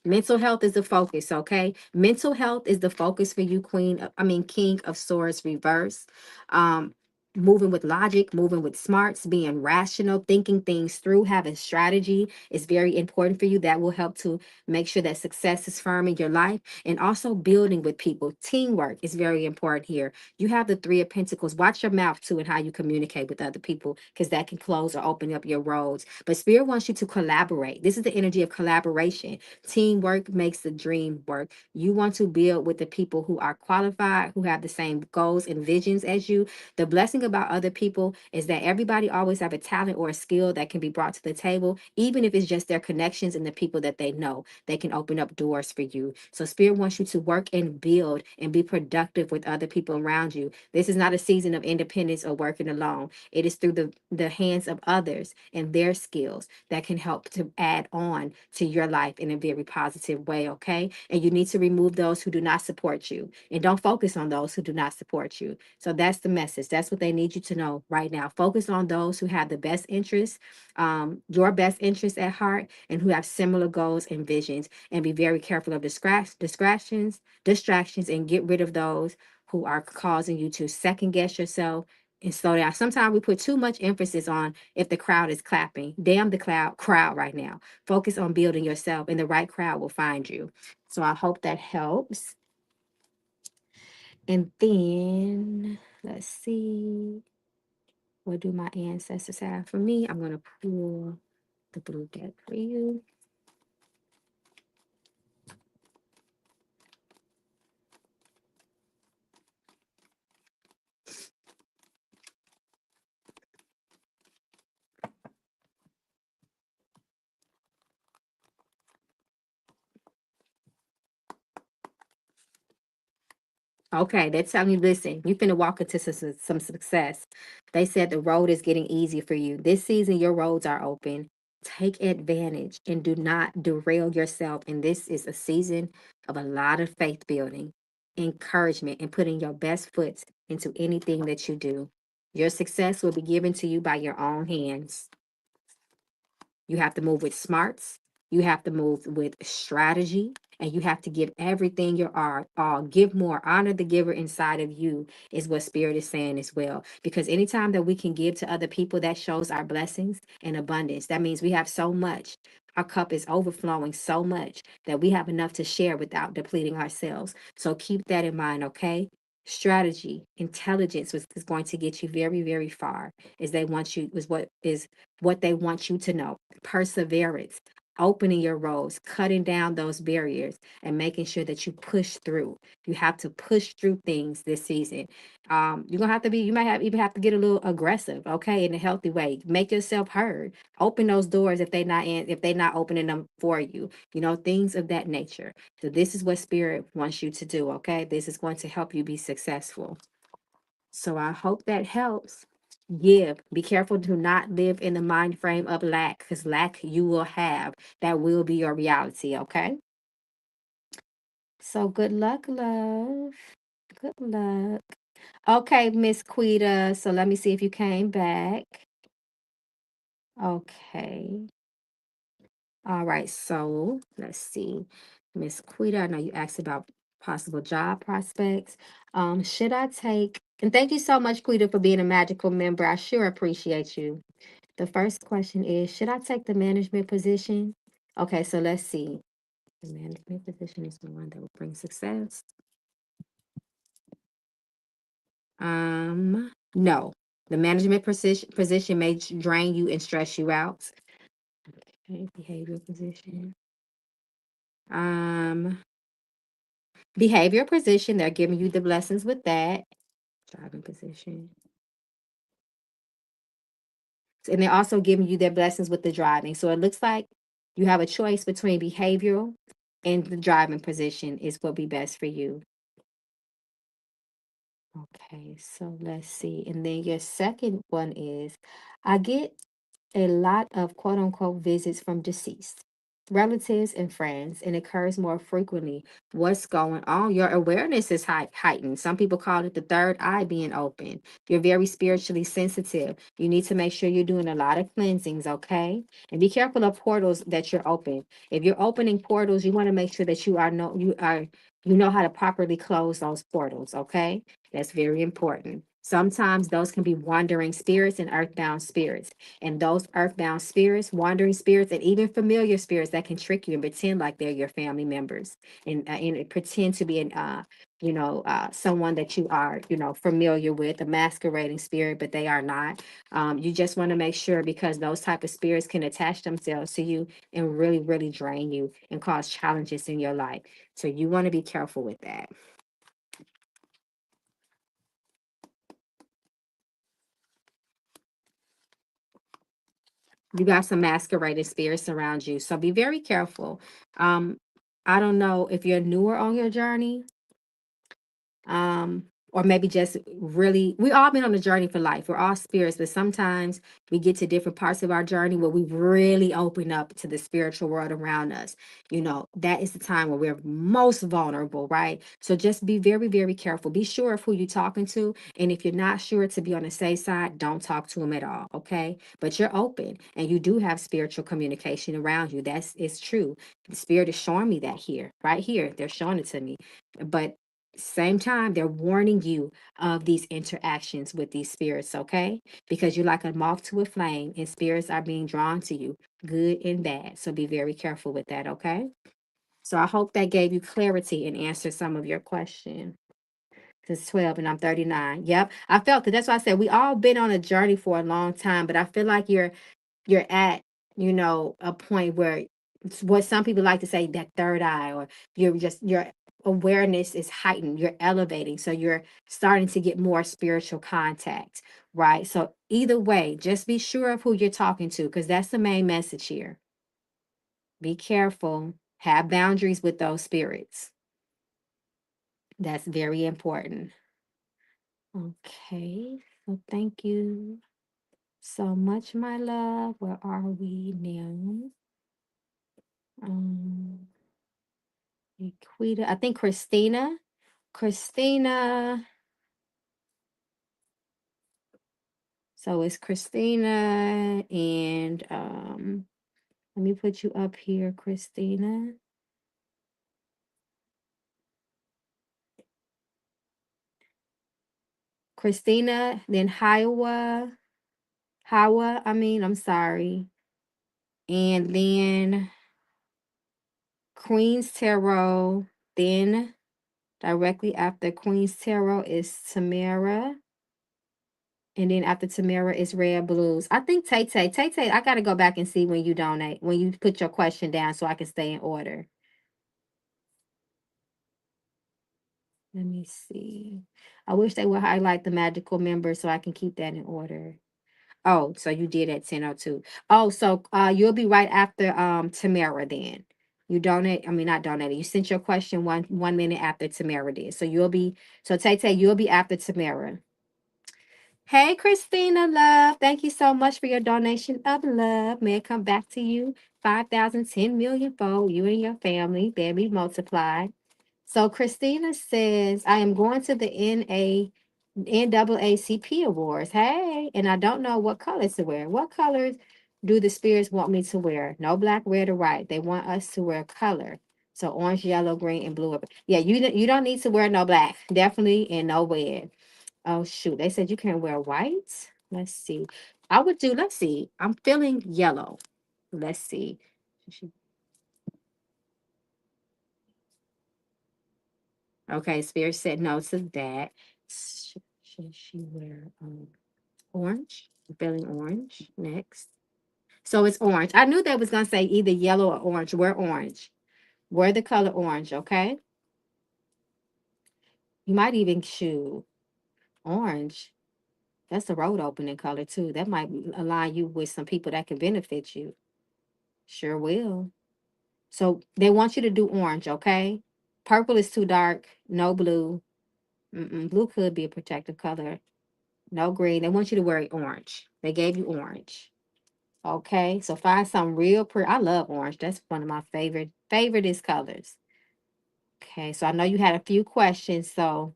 Mental health is the focus, okay? Mental health is the focus for you, King of Swords reverse. Um, moving with logic, moving with smarts, being rational, thinking things through, having strategy is very important for you. That will help to make sure that success is firm in your life. And also building with people. Teamwork is very important here. You have the Three of Pentacles. Watch your mouth too and how you communicate with other people because that can close or open up your roads. But Spirit wants you to collaborate. This is the energy of collaboration. Teamwork makes the dream work. You want to build with the people who are qualified, who have the same goals and visions as you. The blessing about other people is that everybody always have a talent or a skill that can be brought to the table, even if it's just their connections and the people that they know. They can open up doors for you. So Spirit wants you to work and build and be productive with other people around you. This is not a season of independence or working alone. It is through the hands of others and their skills that can help to add on to your life in a very positive way, okay? And you need to remove those who do not support you and don't focus on those who do not support you. So that's the message. That's what they need you to know right now. Focus on those who have the best interests, your best interests at heart, and who have similar goals and visions. And be very careful of distractions, and get rid of those who are causing you to second guess yourself and slow down. Sometimes we put too much emphasis on if the crowd is clapping. Damn the crowd right now. Focus on building yourself, and the right crowd will find you. So I hope that helps. And then let's see. What do my ancestors have for me? I'm going to pull the blue deck for you. Okay, they're telling you, listen, you finna walk into some success. They said the road is getting easy for you. This season, your roads are open. Take advantage and do not derail yourself. And this is a season of a lot of faith building, encouragement, and putting your best foot into anything that you do. Your success will be given to you by your own hands. You have to move with smarts. You have to move with strategy. And you have to give everything you are. All give more. Honor the giver inside of you is what Spirit is saying as well. Because anytime that we can give to other people, that shows our blessings and abundance. That means we have so much. Our cup is overflowing so much that we have enough to share without depleting ourselves. So keep that in mind, okay? Strategy, intelligence is going to get you very, very far. Is they want you is what they want you to know. Perseverance, opening your roads, cutting down those barriers, and making sure that you push through. You have to push through things this season. You're gonna have to be, you might have even have to get a little aggressive, okay, in a healthy way. Make yourself heard. Open those doors if they're not opening them for you, things of that nature. So this is what Spirit wants you to do, okay? This is going to help you be successful. So I hope that helps. Give. Be careful to not live in the mind frame of lack, because lack you will have. That will be your reality, okay? So good luck, love. Good luck. Okay, Miss Quita. So let me see if you came back. Okay. All right. So let's see. Miss Quita, I know you asked about possible job prospects. Should I take, and thank you so much, Quita, for being a magical member. I sure appreciate you. The first question is, should I take the management position? Okay, so let's see. The management position is the one that will bring success. No. The management position may drain you and stress you out. Okay, behavior position. Um, behavior position, they're giving you the blessings with that. Driving position. And they're also giving you their blessings with the driving. So it looks like you have a choice between behavioral and the driving position is what be best for you. Okay, so let's see. And then your second one is I get a lot of quote unquote visits from deceased relatives and friends, and occurs more frequently. What's going on? Your awareness is heightened. Some people call it the third eye being open. You're very spiritually sensitive. You need to make sure you're doing a lot of cleansings, okay? And be careful of portals that you're open. If you're opening portals, you want to make sure that you know how to properly close those portals, okay? That's very important. Sometimes those can be wandering spirits and earthbound spirits. And those earthbound spirits, wandering spirits, and even familiar spirits that can trick you and pretend like they're your family members and pretend to be someone that you are, familiar with, a masquerading spirit, but they are not. You just want to make sure because those type of spirits can attach themselves to you and really, really drain you and cause challenges in your life. So you want to be careful with that. You got some masquerading spirits around you. So be very careful. Um, I don't know if you're newer on your journey, or maybe just really, we all been on a journey for life. We're all spirits, but sometimes we get to different parts of our journey where we really open up to the spiritual world around us. That is the time where we're most vulnerable, right? So just be very, very careful. Be sure of who you're talking to. And if you're not sure, to be on the safe side, don't talk to them at all. Okay. But you're open and you do have spiritual communication around you. It's true. The spirit is showing me that here, right here. They're showing it to me. But same time, they're warning you of these interactions with these spirits, okay? Because you're like a moth to a flame, and spirits are being drawn to you, good and bad. So be very careful with that, okay? So I hope that gave you clarity and answered some of your question. It's 12 and I'm 39. Yep. I felt that. That's why I said we all been on a journey for a long time, but I feel like you're at a point where it's what some people like to say, that third eye, or your awareness is heightened, you're elevating, so you're starting to get more spiritual contact, right? So either way, just be sure of who you're talking to, because that's the main message here. Be careful, have boundaries with those spirits. That's very important. Okay. So thank you so much, my love. Where are we now? Um, Equita. I think Christina. Christina. So it's Christina and let me put you up here, Christina. Christina, then I'm sorry. And then Queen's Tarot. Then directly after Queen's Tarot is Tamara. And then after Tamara is Red Blues. I think Tay Tay. Tay Tay, I gotta go back and see when you donate, when you put your question down so I can stay in order. Let me see. I wish they would highlight the magical members so I can keep that in order. Oh, so you did at 10:02. Oh, so you'll be right after Tamara then. You donate, I mean not donated. You sent your question 1 minute after Tamara did. So Tay Tay, you'll be after Tamara. Hey Christina love. Thank you so much for your donation of love. May it come back to you 5,000, 10,000,000 fold, you and your family. There be multiplied. So Christina says, I am going to the NAACP Awards. Hey, and I don't know what colors to wear. What colors do the spirits want me to wear? No black, red, or white. They want us to wear color. So orange, yellow, green, and blue. Yeah, you don't need to wear no black. Definitely, and no red. Oh shoot, they said you can't wear white. Let's see. Let's see. I'm feeling yellow. Let's see. Okay, Spirit said no to that. Should she wear orange? I'm feeling orange. Next. So it's orange. I knew they was gonna say either yellow or orange. Wear orange. Wear the color orange, okay? You might even choose orange. That's the road opening color too. That might align you with some people that can benefit you. Sure will. So they want you to do orange, okay? Purple is too dark. No blue. Blue could be a protective color. No green. They want you to wear orange. They gave you orange. Okay, so find some real pretty. I love orange. That's one of my favoriteest colors. Okay, so I know you had a few questions, so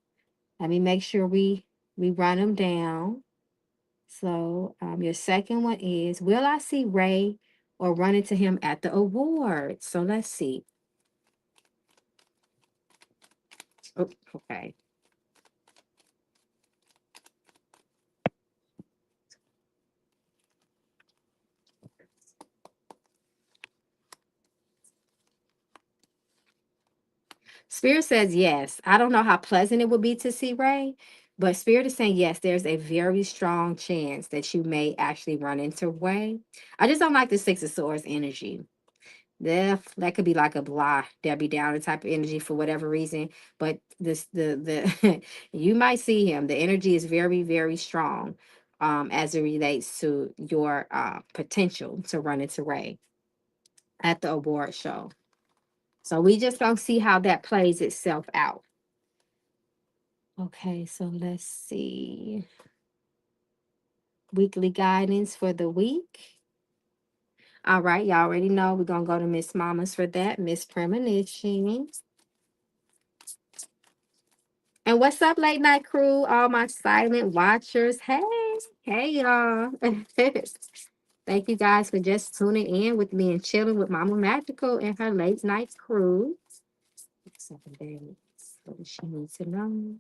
let me make sure we run them down. So your second one is, will I see Ray or run into him at the awards? So let's see. Oh, okay. Spirit says yes. I don't know how pleasant it would be to see Ray, but Spirit is saying yes, there's a very strong chance that you may actually run into Ray. I just don't like the Six of Swords energy. That could be like a blah, Debbie Downer type of energy for whatever reason. But the you might see him. The energy is very, very strong as it relates to your potential to run into Ray at the award show. So we just gonna see how that plays itself out. Okay, so let's see. Weekly guidance for the week. All right, y'all already know we're gonna go to Miss Mamas for that, Miss Premonition. And what's up, late night crew? All my silent watchers. Hey, y'all. Thank you guys for just tuning in with me and chilling with Mama Magical and her late night crew. 7 days. What does she need to know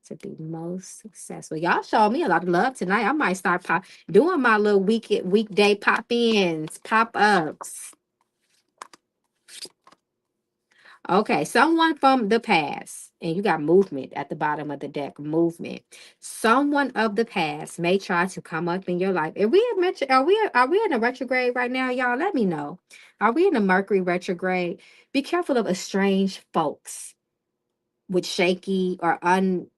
to be most successful? Y'all showed me a lot of love tonight. I might start doing my little weekday pop-ins, pop-ups. Okay, someone from the past, and you got movement at the bottom of the deck. Movement. Someone of the past may try to come up in your life. Are we in a retrograde right now, y'all? Let me know. Are we in a Mercury retrograde? Be careful of estranged folks with shaky or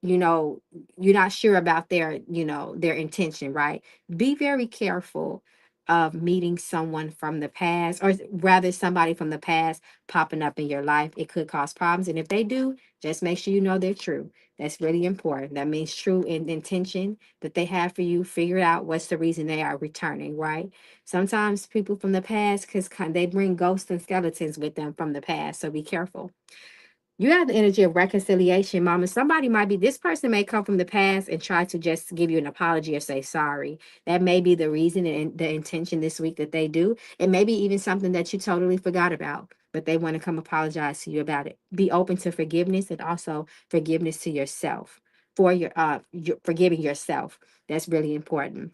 you're not sure about their intention, right? Be very careful of meeting someone from the past, or rather somebody from the past popping up in your life. It could cause problems. And if they do, just make sure you know they're true. That's really important. That means true in intention that they have for you. Figure out what's the reason they are returning, right? Sometimes people from the past, because they bring ghosts and skeletons with them from the past. So be careful. You have the energy of reconciliation, mama. Somebody might be, this person may come from the past and try to just give you an apology or say sorry. That may be the reason and the intention this week that they do. It may be even something that you totally forgot about, but they want to come apologize to you about it. Be open to forgiveness, and also forgiveness to yourself for your forgiving yourself. That's really important,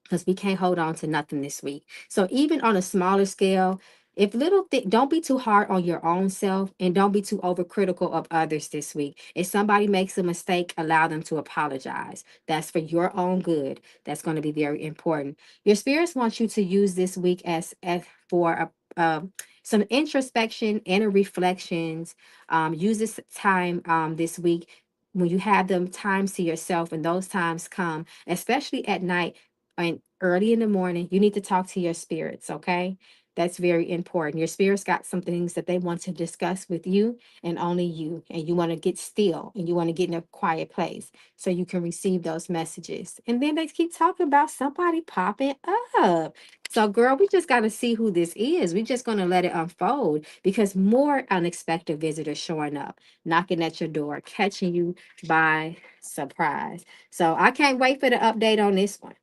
because we can't hold on to nothing this week. So even on a smaller scale, if don't be too hard on your own self, and don't be too overcritical of others this week. If somebody makes a mistake, allow them to apologize. That's for your own good. That's going to be very important. Your spirits want you to use this week as for some introspection, inner reflections. Use this time this week when you have them times to yourself, and those times come, especially at night and early in the morning. You need to talk to your spirits, okay? That's very important. Your spirits got some things that they want to discuss with you, and only you. And you want to get still, and you want to get in a quiet place so you can receive those messages. And then they keep talking about somebody popping up. So, girl, we just got to see who this is. We're just going to let it unfold, because more unexpected visitors showing up, knocking at your door, catching you by surprise. So, I can't wait for the update on this one.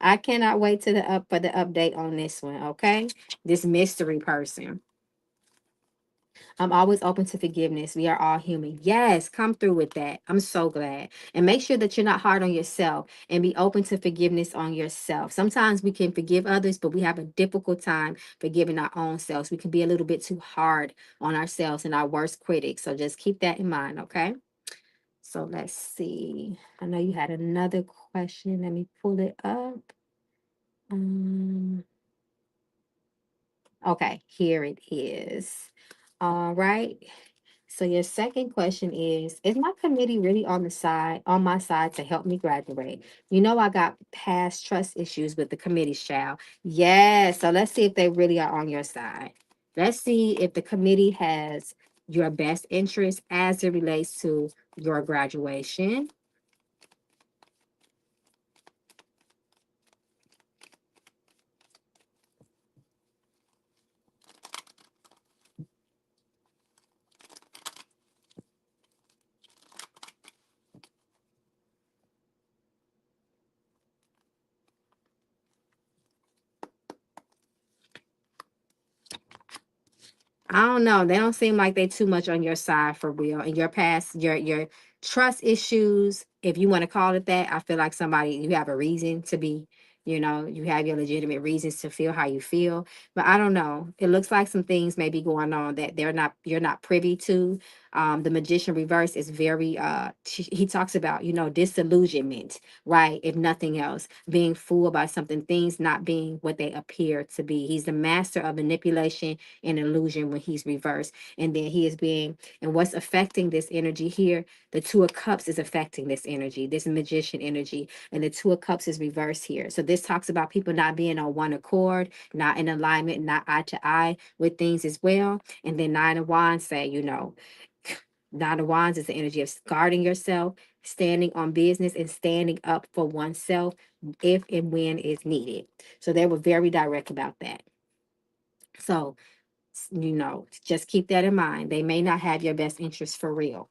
I cannot wait to the up for the update on this one, okay? This mystery person. I'm always open to forgiveness. We are all human. Yes, come through with that. I'm so glad. And make sure that you're not hard on yourself, and be open to forgiveness on yourself. Sometimes we can forgive others, but we have a difficult time forgiving our own selves. We can be a little bit too hard on ourselves and our worst critics. So just keep that in mind, okay? So let's see. I know you had another question. Let me pull it up. Um, okay, here it is. All right. So your second question is my committee really on my side to help me graduate? You know, I got past trust issues with the committee's child. Yes. So let's see if they really are on your side. Let's see if the committee has your best interest as it relates to your graduation. I don't know. They don't seem like they too much on your side for real. And your past, your trust issues, if you want to call it that, I feel like somebody, you have a reason to be, you have your legitimate reasons to feel how you feel. But I don't know. It looks like some things may be going on that you're not privy to. The magician reverse is very he talks about, disillusionment, right? If nothing else, being fooled by something, things not being what they appear to be. He's the master of manipulation and illusion when he's reversed. And then he is being, and what's affecting this energy here, the Two of Cups is affecting this energy, this magician energy, and the Two of Cups is reversed here. So this talks about people not being on one accord, not in alignment, not eye to eye with things as well. And then Nine of Wands say, Nine of Wands is the energy of guarding yourself, standing on business, and standing up for oneself if and when is needed. So they were very direct about that. So, just keep that in mind. They may not have your best interest for real.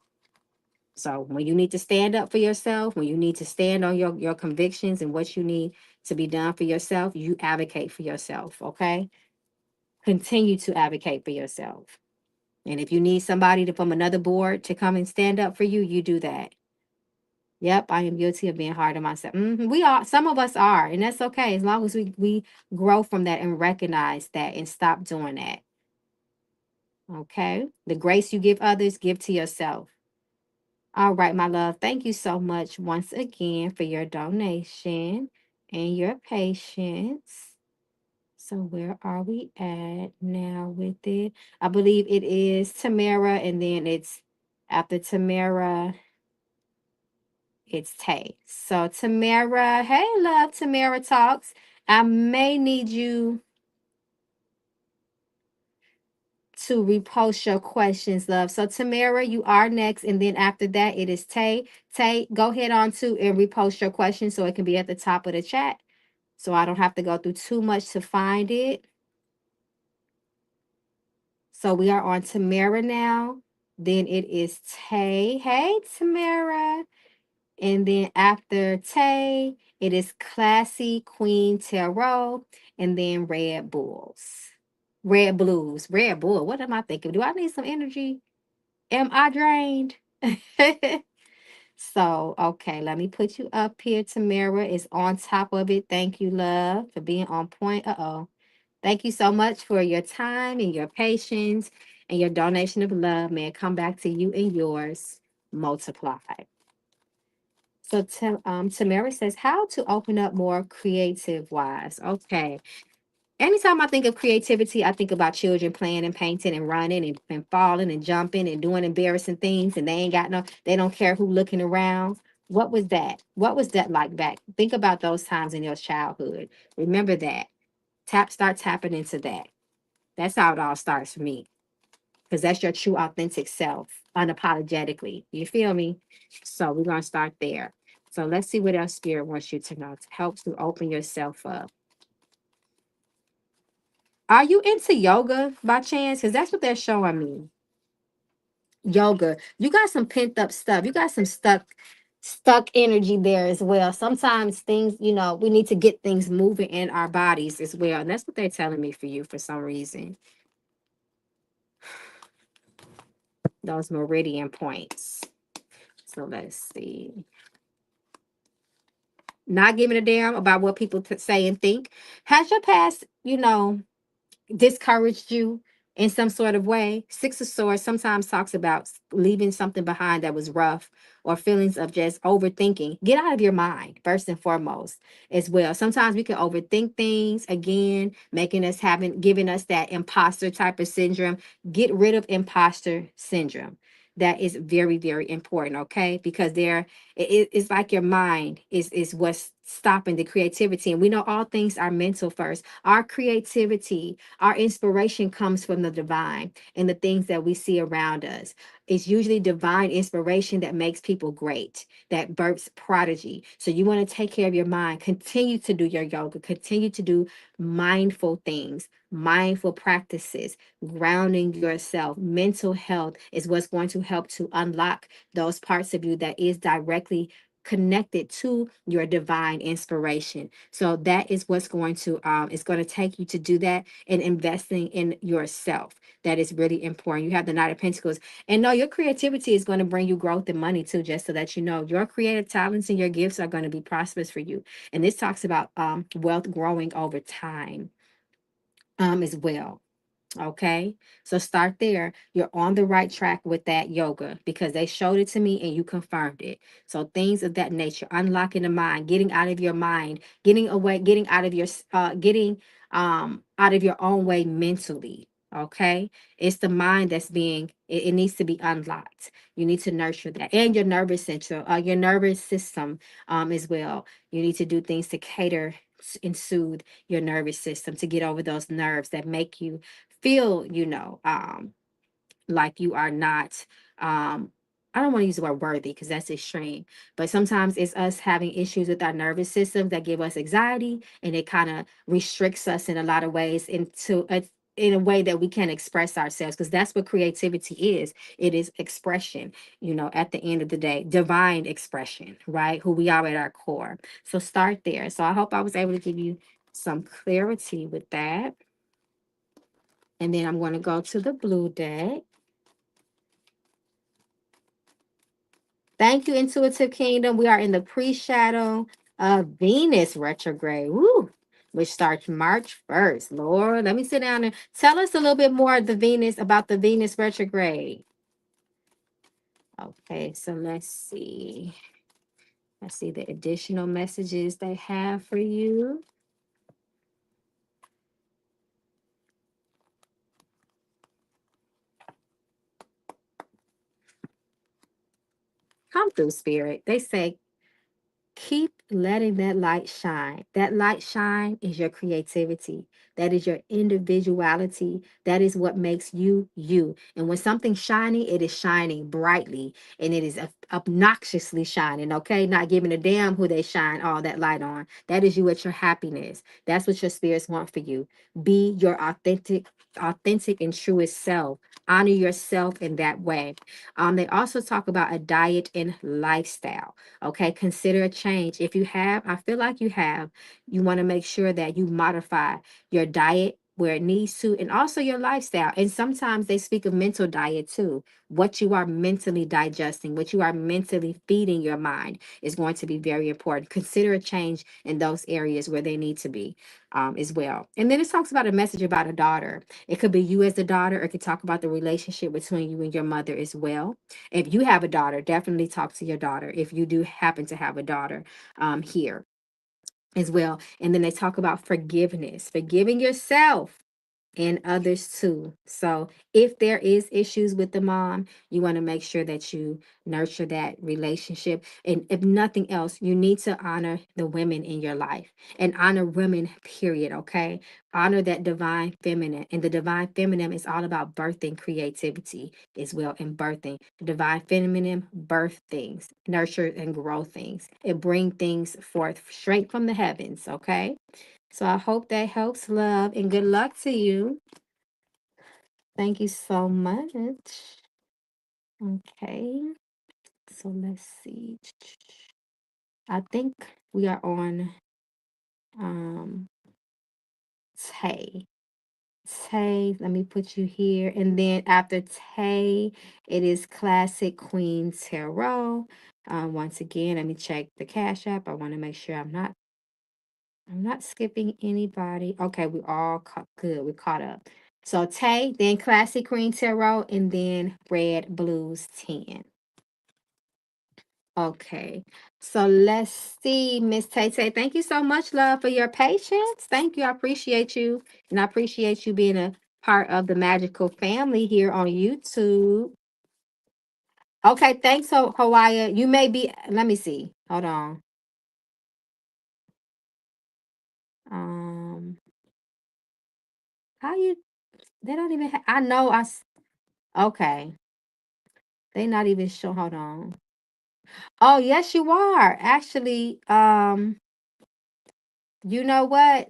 So when you need to stand up for yourself, when you need to stand on your convictions and what you need to be done for yourself, you advocate for yourself, okay? Continue to advocate for yourself. And if you need somebody from another board to come and stand up for you, you do that. Yep, I am guilty of being hard on myself. We are, some of us are, and that's okay as long as we grow from that and recognize that and stop doing that. Okay? The grace you give others, give to yourself. All right, my love. Thank you so much once again for your donation and your patience. So where are we at now with it? I believe it is Tamara, and then it's after Tamara, it's Tay. So Tamara, hey love, Tamara talks. I may need you to repost your questions, love. So Tamara, you are next, and then after that, it is Tay. Tay, go ahead on to and repost your questions so it can be at the top of the chat, so I don't have to go through too much to find it. So we are on Tamara now. Then it is Tay. Hey, Tamara. And then after Tay, it is Classy Queen Tarot, and then Red Bulls. Red Blues. Red Bull. What am I thinking? Do I need some energy? Am I drained? So, okay, let me put you up here. Tamara is on top of it. Thank you, love, for being on point. Uh-oh. Thank you so much for your time and your patience and your donation of love. May it come back to you and yours multiplied. So Tamara says, how to open up more creative wise. Okay. Anytime I think of creativity, I think about children playing and painting and running and falling and jumping and doing embarrassing things, and they don't care who looking around. What was that? What was that like back? Think about those times in your childhood. Remember that. Start tapping into that. That's how it all starts for me. Because that's your true authentic self, unapologetically. You feel me? So we're gonna start there. So let's see what else spirit wants you to know to help to open yourself up. Are you into yoga by chance? Because that's what they're showing me. Yoga. You got some pent up stuff. You got some stuck energy there as well. Sometimes things, we need to get things moving in our bodies as well. And that's what they're telling me for you for some reason. Those meridian points. So let's see. Not giving a damn about what people say and think. Has your past, discouraged you in some sort of way? Six of Swords sometimes talks about leaving something behind that was rough, or feelings of just overthinking. Get out of your mind, first and foremost, as well. Sometimes we can overthink things again, giving us that imposter type of syndrome. Get rid of imposter syndrome. That is very, very important, okay? Because it's like your mind is what's stopping the creativity. And we know all things are mental first. Our creativity, our inspiration comes from the divine and the things that we see around us. It's usually divine inspiration that makes people great, that births prodigy. So you want to take care of your mind. Continue to do your yoga. Continue to do mindful things, mindful practices, grounding yourself. Mental health is what's going to help to unlock those parts of you that is directly connected to your divine inspiration. So that is what's going to it's going to take you to do that, and investing in yourself. That is really important. You have the Knight of Pentacles, and no, your creativity is going to bring you growth and money too, just so that you know your creative talents and your gifts are going to be prosperous for you. And this talks about wealth growing over time as well. Okay, so start there. You're on the right track with that yoga because they showed it to me and you confirmed it. So things of that nature, unlocking the mind, getting out of your mind, getting away, getting out of your getting out of your own way mentally. Okay, it's the mind that's it needs to be unlocked. You need to nurture that, and your nervous center, your nervous system as well. You need to do things to cater and soothe your nervous system to get over those nerves that make you feel, like you are not, I don't want to use the word worthy because that's extreme, but sometimes it's us having issues with our nervous system that give us anxiety, and it kind of restricts us in a lot of ways in a way that we can express ourselves, because that's what creativity is. It is expression, at the end of the day, divine expression, right? Who we are at our core. So start there. So I hope I was able to give you some clarity with that. And then I'm going to go to the blue deck. Thank you, Intuitive Kingdom. We are in the pre-shadow of Venus retrograde. Woo! Which starts March 1st. Lord, let me sit down and tell us a little bit more of about the Venus retrograde. Okay, so let's see. Let's see the additional messages they have for you. Come through, Spirit. They say, keep letting that light shine. That light shine is your creativity. That is your individuality. That is what makes you you. And when something's shining, it is shining brightly and it is obnoxiously shining, okay? Not giving a damn who they shine all that light on. That is you at your happiness. That's what your spirits want for you. Be your authentic and truest self. Honor yourself in that way. They also talk about a diet and lifestyle. Okay, consider a change. If you have, I feel like you want to make sure that you modify your diet where it needs to, and also your lifestyle. And sometimes they speak of mental diet too. What you are mentally digesting, what you are mentally feeding your mind is going to be very important. Consider a change in those areas where they need to be as well. And then it talks about a message about a daughter. It could be you as a daughter, or it could talk about the relationship between you and your mother as well. If you have a daughter, definitely talk to your daughter if you do happen to have a daughter here as well. And then they talk about forgiveness, forgiving yourself and others too. So if there is issues with the mom, you want to make sure that you nurture that relationship. And if nothing else, you need to honor the women in your life and honor women, period. Okay. Honor that divine feminine. And the divine feminine is all about birthing creativity as well, and birthing. The divine feminine birth things, nurture and grow things. It bring things forth straight from the heavens. Okay. So I hope that helps, love, and good luck to you. Thank you so much. Okay, so let's see. I think we are on um Tay. Tay, let me put you here. And then after Tay, it is Classic Queen Tarot. Once again, let me check the Cash App. I want to make sure I'm not skipping anybody. Okay, we all good. We caught up. So Tay, then Classic Queen Tarot, and then Red Blues 10. Okay. So let's see, Miss Tay Tay. Thank you so much, love, for your patience. Thank you. I appreciate you. And I appreciate you being a part of the magical family here on YouTube. Okay, thanks, Hawaii. You may be, let me see. Hold on. Um, how you they don't even I know okay. They not even sure. Hold on. Oh, yes, you are. Actually, you know what?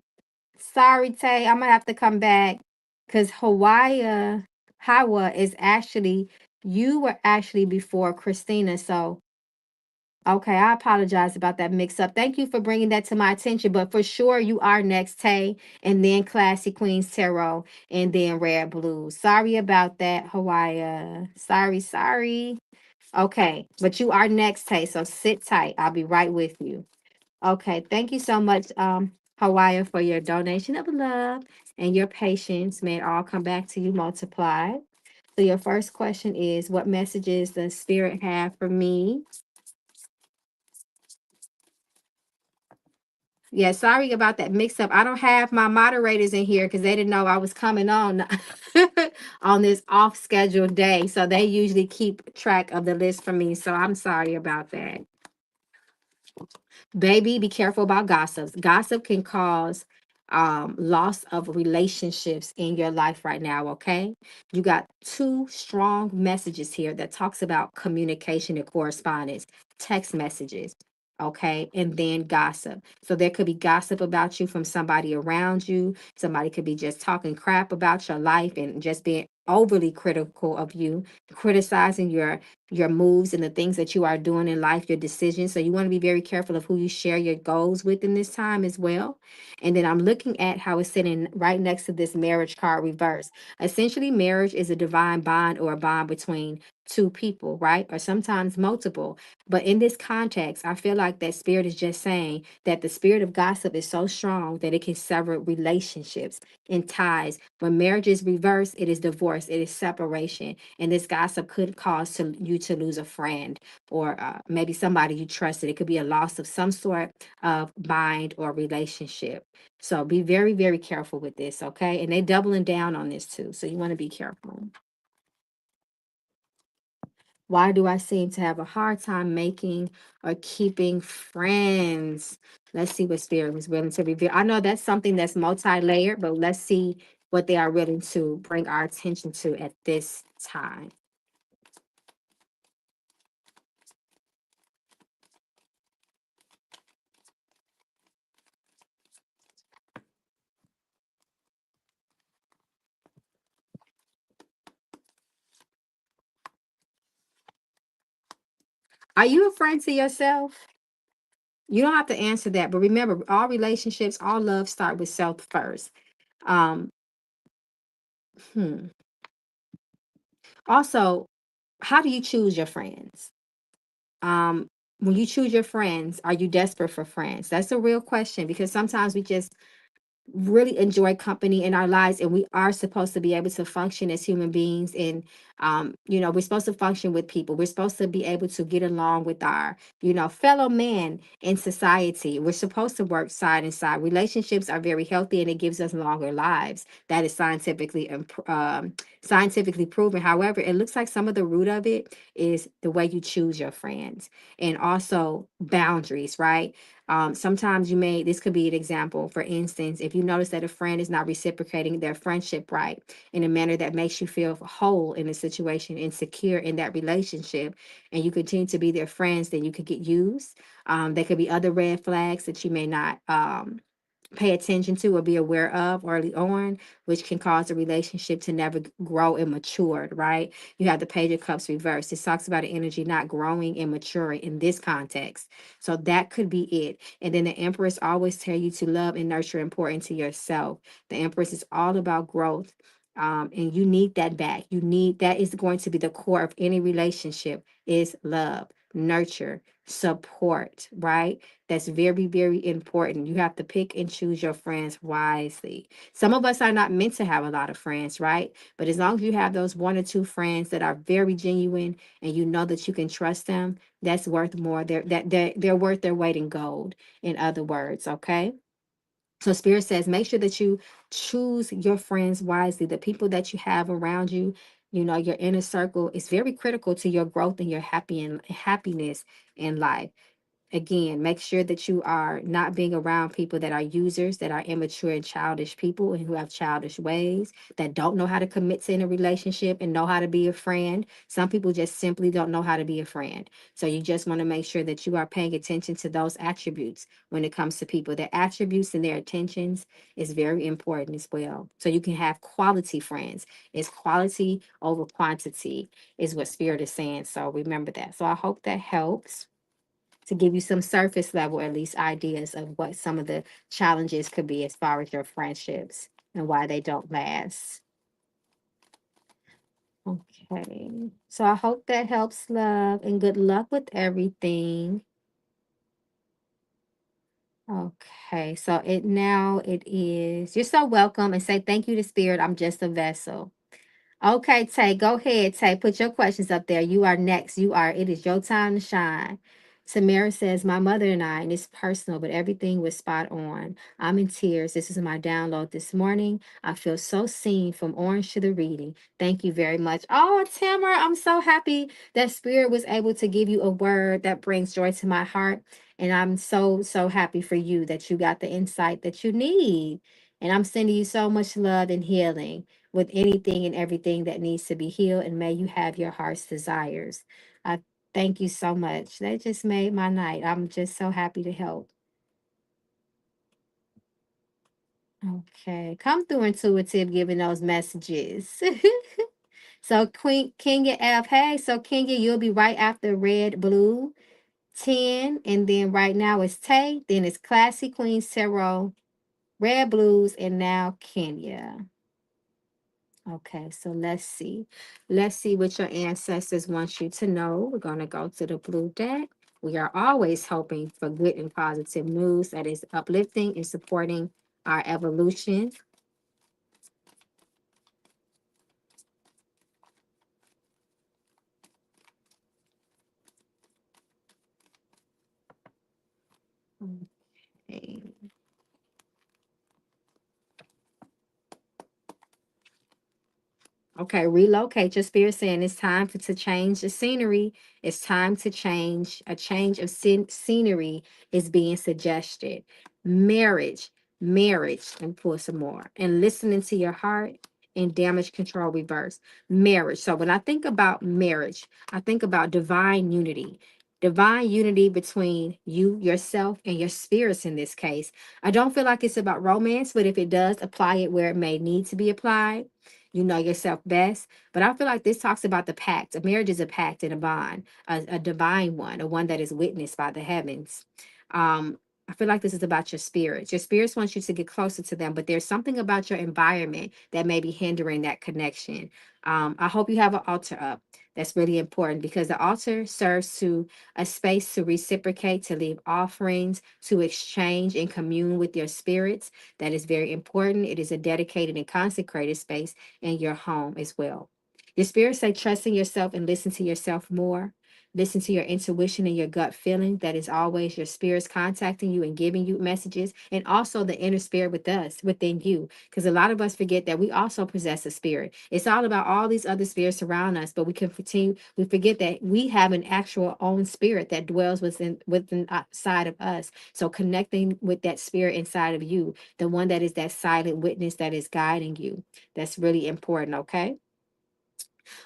Sorry, Tay. I'm gonna have to come back because Hawa is actually you were actually before Christina. So okay, I apologize about that mix up. Thank you for bringing that to my attention. But for sure, you are next, Tay, and then Classy Queens Tarot, and then Red Blues. Sorry about that, Hawaii. Sorry. Okay, but you are next, Tay. So sit tight. I'll be right with you. Okay, thank you so much, Hawaii, for your donation of love and your patience. May it all come back to you multiplied. So your first question is, what messages does Spirit have for me? Yeah, sorry about that mix up. I don't have my moderators in here because they didn't know I was coming on on this off schedule day. So they usually keep track of the list for me. So I'm sorry about that. Baby, be careful about gossips. Gossip can cause loss of relationships in your life right now, okay? You got two strong messages here that talks about communication and correspondence, text messages, okay? And then gossip. So there could be gossip about you from somebody around you. Somebody could be just talking crap about your life and just being overly critical of you, criticizing your moves and the things that you are doing in life, your decisions. So you want to be very careful of who you share your goals with in this time as well. And then I'm looking at how it's sitting right next to this marriage card reverse. Essentially, marriage is a divine bond or a bond between two people, right? Or sometimes multiple. But in this context, I feel like that spirit is just saying that the spirit of gossip is so strong that it can sever relationships and ties. When marriage is reversed, it is divorce, it is separation. And this gossip could cause you to lose a friend or maybe somebody you trusted. It could be a loss of some sort of bind or relationship. So be very, very careful with this, okay? And they doubling down on this too. So you want to be careful. Why do I seem to have a hard time making or keeping friends? Let's see what Spirit was willing to reveal. I know that's something that's multi-layered, but let's see what they are willing to bring our attention to at this time. Are you a friend to yourself? You don't have to answer that, but remember, all relationships, all love start with self first. Um, hmm. Also, how do you choose your friends? Um, when you choose your friends, are you desperate for friends? That's a real question, because sometimes we just really enjoy company in our lives, and we are supposed to be able to function as human beings, and we're supposed to function with people. We're supposed to be able to get along with our fellow men in society. We're supposed to work side and side. Relationships are very healthy, and it gives us longer lives. That is scientifically proven. However, it looks like some of the root of it is the way you choose your friends, and also boundaries, right? Sometimes this could be an example. For instance, if you notice that a friend is not reciprocating their friendship right in a manner that makes you feel whole in a situation and secure in that relationship, and you continue to be their friends, then you could get used. There could be other red flags that you may not pay attention to or be aware of early on, which can cause a relationship to never grow and mature, right? You have the Page of Cups reversed. This talks about an energy not growing and maturing in this context. So that could be it. And then the Empress always tell you to love and nurture important to yourself. The Empress is all about growth. And you need that back. You need that is going to be the core of any relationship is love, nurture, support, right? That's very, very important. You have to pick and choose your friends wisely. Some of us are not meant to have a lot of friends, right? But as long as you have those one or two friends that are very genuine and you know that you can trust them, that's worth more. They're worth their weight in gold, in other words, okay? So Spirit says, make sure that you choose your friends wisely. The people that you have around you, your inner circle is very critical to your growth and your happiness in life. Again, make sure that you are not being around people that are users, that are immature and childish people, and who have childish ways, that don't know how to commit to in a relationship and know how to be a friend. Some people just simply don't know how to be a friend. So you just want to make sure that you are paying attention to those attributes when it comes to people. Their attributes and their attentions is very important as well. So you can have quality friends. It's quality over quantity is what Spirit is saying. So remember that. So I hope that helps to give you some surface level, at least ideas of what some of the challenges could be as far as your friendships and why they don't last. Okay. So I hope that helps, love, and good luck with everything. Okay. So it is. You're so welcome, and say thank you to Spirit. I'm just a vessel. Okay, Tay, go ahead, Tay. Put your questions up there. You are next. It is your time to shine. Tamara says, my mother and I, and it's personal, but everything was spot on. I'm in tears. This is my download this morning. I feel so seen from orange to the reading. Thank you very much. Oh, Tamara, I'm so happy that Spirit was able to give you a word that brings joy to my heart. And I'm so, so happy for you that you got the insight that you need. And I'm sending you so much love and healing with anything and everything that needs to be healed, and may you have your heart's desires. I thank you so much. That just made my night. I'm just so happy to help. Okay, come through intuitive giving those messages. So Queen Kenya F, hey, so Kenya, you'll be right after red, blue, 10, and then right now it's Tay, then it's Classy Queen Zero, red, blues, and now Kenya. Okay, so let's see. Let's see what your ancestors want you to know. We're going to go to the blue deck. We are always hoping for good and positive news that is uplifting and supporting our evolution. Okay. Okay, relocate. Your spirit saying it's time to change the scenery. It's time to change. A change of scenery is being suggested. Marriage, marriage, and pull some more. And listening to your heart and damage control reverse. Marriage. So when I think about marriage, I think about divine unity. Divine unity between you, yourself, and your spirits in this case. I don't feel like it's about romance, but if it does, apply it where it may need to be applied. You know yourself best. But I feel like this talks about the pact. A marriage is a pact and a bond, a divine one, a one that is witnessed by the heavens. I feel like this is about your spirits. Your spirits want you to get closer to them, but there's something about your environment that may be hindering that connection. I hope you have an altar up. That's really important because the altar serves to a space to reciprocate, to leave offerings, to exchange and commune with your spirits. That is very important. It is a dedicated and consecrated space in your home as well. Your spirit say trust in yourself and listen to yourself more. Listen to your intuition and your gut feeling. That is always your spirits contacting you and giving you messages. And also the inner spirit with us, within you. Because a lot of us forget that we also possess a spirit. It's all about all these other spirits around us, but we can continue, we forget that we have an actual own spirit that dwells within outside of us. So connecting with that spirit inside of you, the one that is that silent witness that is guiding you. That's really important, okay?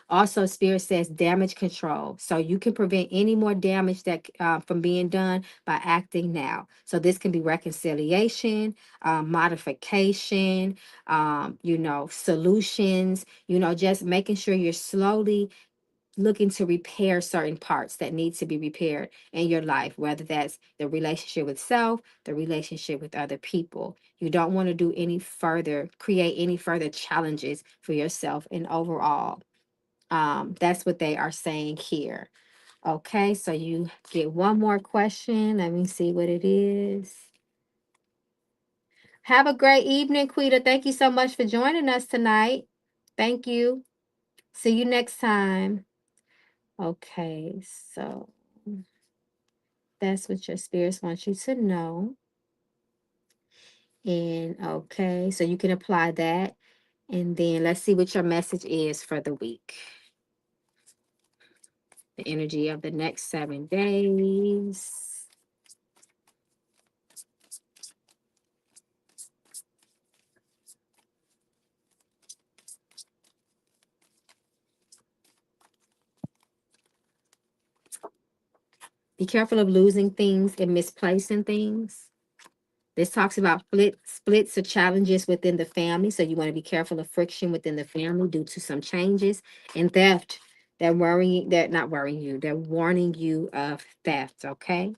Also, Spirit says damage control. So you can prevent any more damage that from being done by acting now. So this can be reconciliation, modification, solutions, just making sure you're slowly looking to repair certain parts that need to be repaired in your life, whether that's the relationship with self, the relationship with other people. You don't want to do any further, create any further challenges for yourself and overall. That's what they are saying here. Okay, so you get one more question. Let me see what it is. Have a great evening, Quita. Thank you so much for joining us tonight. Thank you. See you next time. Okay, so that's what your spirits want you to know. And okay, so you can apply that. And then let's see what your message is for the week. The energy of the next 7 days. Be careful of losing things and misplacing things. This talks about splits or challenges within the family. So you want to be careful of friction within the family due to some changes and theft. They're not worrying you. They're warning you of theft. Okay.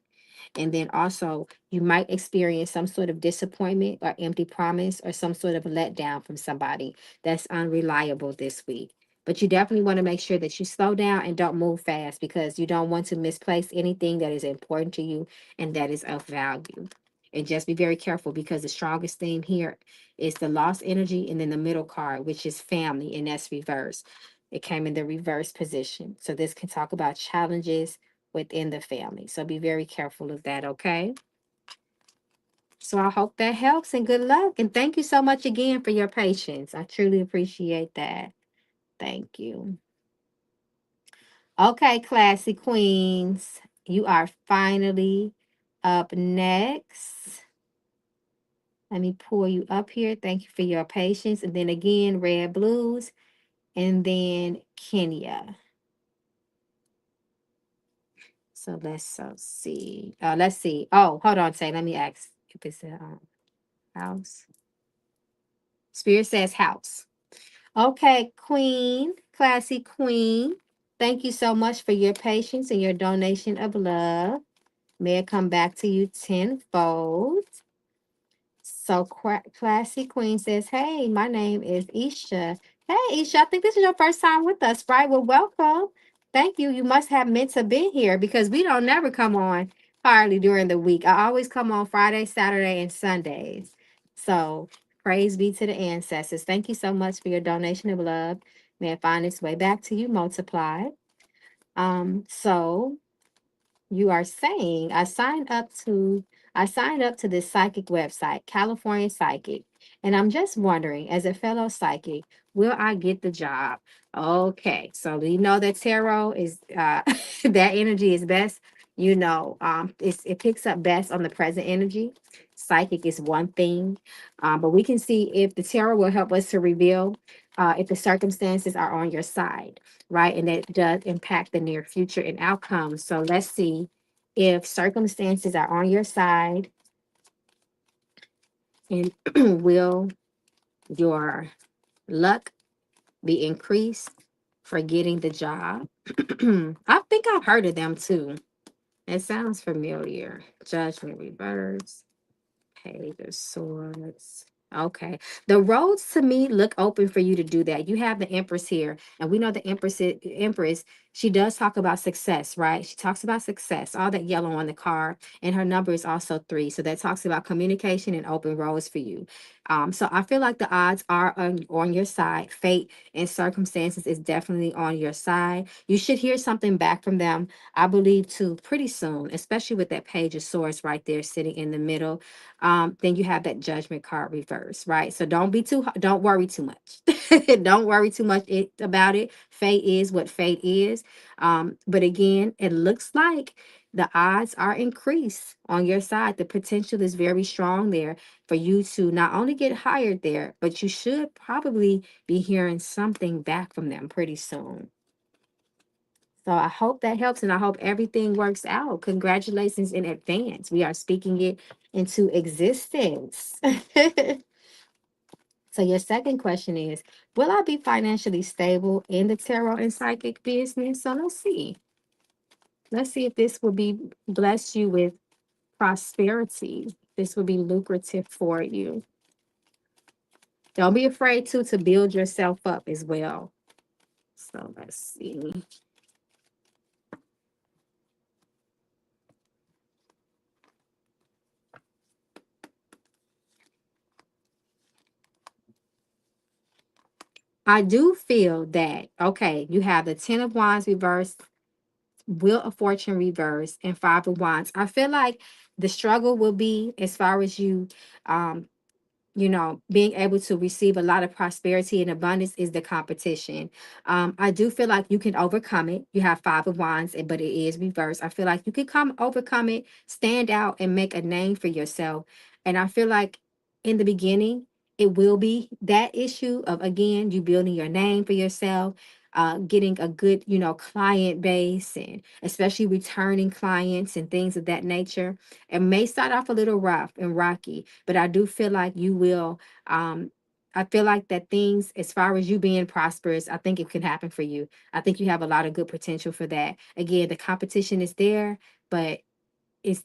And then also, you might experience some sort of disappointment or empty promise or some sort of letdown from somebody that's unreliable this week. But you definitely want to make sure that you slow down and don't move fast because you don't want to misplace anything that is important to you and that is of value. And just be very careful because the strongest theme here is the lost energy and then the middle card, which is family, and that's reverse. It came in the reverse position. So this can talk about challenges within the family. So be very careful of that, okay? So I hope that helps and good luck. And thank you so much again for your patience. I truly appreciate that. Thank you. Okay, classy queens, you are finally up next. Let me pull you up here. Thank you for your patience. And then again, red blues, and then Kenya. So see. Let's see. Oh, hold on, say. Let me ask if it's a house. Spirit says house. Okay, queen, classy queen. Thank you so much for your patience and your donation of love. May it come back to you tenfold. So classy queen says, "Hey, my name is Isha. Hey, Isha, I think this is your first time with us, right? Well, welcome. Thank you. You must have meant to be here because we don't never come on hardly during the week. I always come on Friday, Saturday, and Sundays. So praise be to the ancestors. Thank you so much for your donation of love. May it find its way back to you multiplied. So you are saying I signed up to this psychic website, California Psychic. And I'm just wondering, as a fellow psychic, will I get the job? Okay, so we know that tarot is that energy is best. It picks up best on the present energy. Psychic is one thing, but we can see if the tarot will help us to reveal if the circumstances are on your side, right? And that does impact the near future and outcomes. So let's see if circumstances are on your side, and will your luck be increased for getting the job? I think I've heard of them too. It sounds familiar. Judgment reverse. Page of Swords. Okay. The roads to me look open for you to do that. You have the Empress here, and we know the Empress, she does talk about success, right? She talks about success, all that yellow on the card, and her number is also 3. So that talks about communication and open roads for you. So I feel like the odds are on your side. Fate and circumstances is definitely on your side. You should hear something back from them, I believe, too, pretty soon, especially with that Page of Swords right there sitting in the middle. Then you have that Judgment card reverse, right? So don't worry too much. Don't worry too much about it. Fate is what fate is. But again, it looks like the odds are increased on your side. The potential is very strong there for you to not only get hired there, but you should probably be hearing something back from them pretty soon. So I hope that helps, and I hope everything works out. Congratulations in advance. We are speaking it into existence. So your second question is, will I be financially stable in the tarot and psychic business? So let's see. Let's see if this will be bless you with prosperity. This will be lucrative for you. Don't be afraid to build yourself up as well. So let's see. I do feel that, okay, you have the 10 of Wands reversed, Wheel of Fortune reversed, and Five of Wands. I feel like the struggle will be as far as um, being able to receive a lot of prosperity and abundance is the competition. I do feel like you can overcome it. You have Five of Wands, but it is reversed. I feel like you can overcome it, stand out, and make a name for yourself. And I feel like in the beginning, it will be that issue of, again, you building your name for yourself, getting a good, client base, and especially returning clients and things of that nature. It may start off a little rough and rocky, but I do feel like you will. I feel like that things, as far as you being prosperous, I think it can happen for you. I think you have a lot of good potential for that. Again, the competition is there, but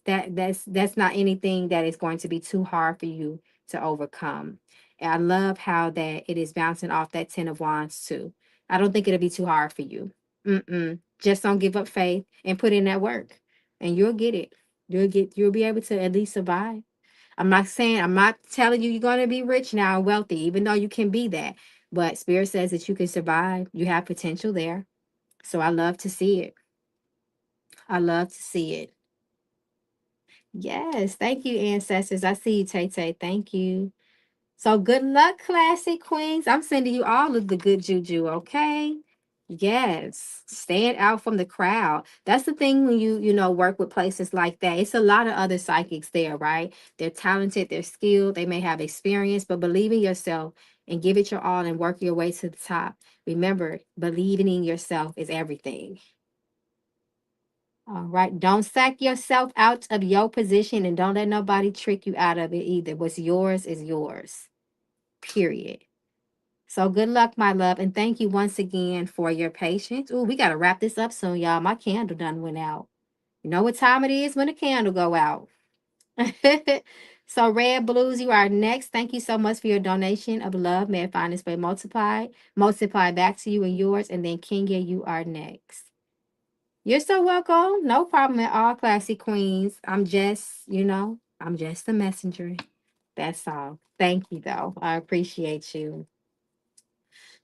that's not anything that is going to be too hard for you to overcome. And I love how that it is bouncing off that 10 of Wands too. I don't think it'll be too hard for you. Just don't give up faith and put in that work, and you'll get it. You'll be able to at least survive. I'm not telling you you're going to be rich now and wealthy, even though you can be that. But Spirit says that you can survive. You have potential there. So I love to see it. I love to see it. Yes. Thank you, ancestors. I see you, Tay Tay. Thank you. So good luck, classic queens. I'm sending you all of the good juju, okay? Yes. Stand out from the crowd. That's the thing when you work with places like that. It's a lot of other psychics there, right? They're talented, they're skilled, they may have experience, but believe in yourself and give it your all and work your way to the top. Remember, believing in yourself is everything. All right. Don't sack yourself out of your position, and don't let nobody trick you out of it either. What's yours is yours. Period. So good luck, my love, and thank you once again for your patience. Oh, we gotta wrap this up soon, y'all. My candle done went out. You know what time it is when the candle go out. So Red Blues, you are next. Thank you so much for your donation of love. May it find its way multiply back to you and yours. And then Kenya, you are next. You're so welcome. No problem at all, classy queens. I'm just a messenger. That's all. Thank you, though. I appreciate you.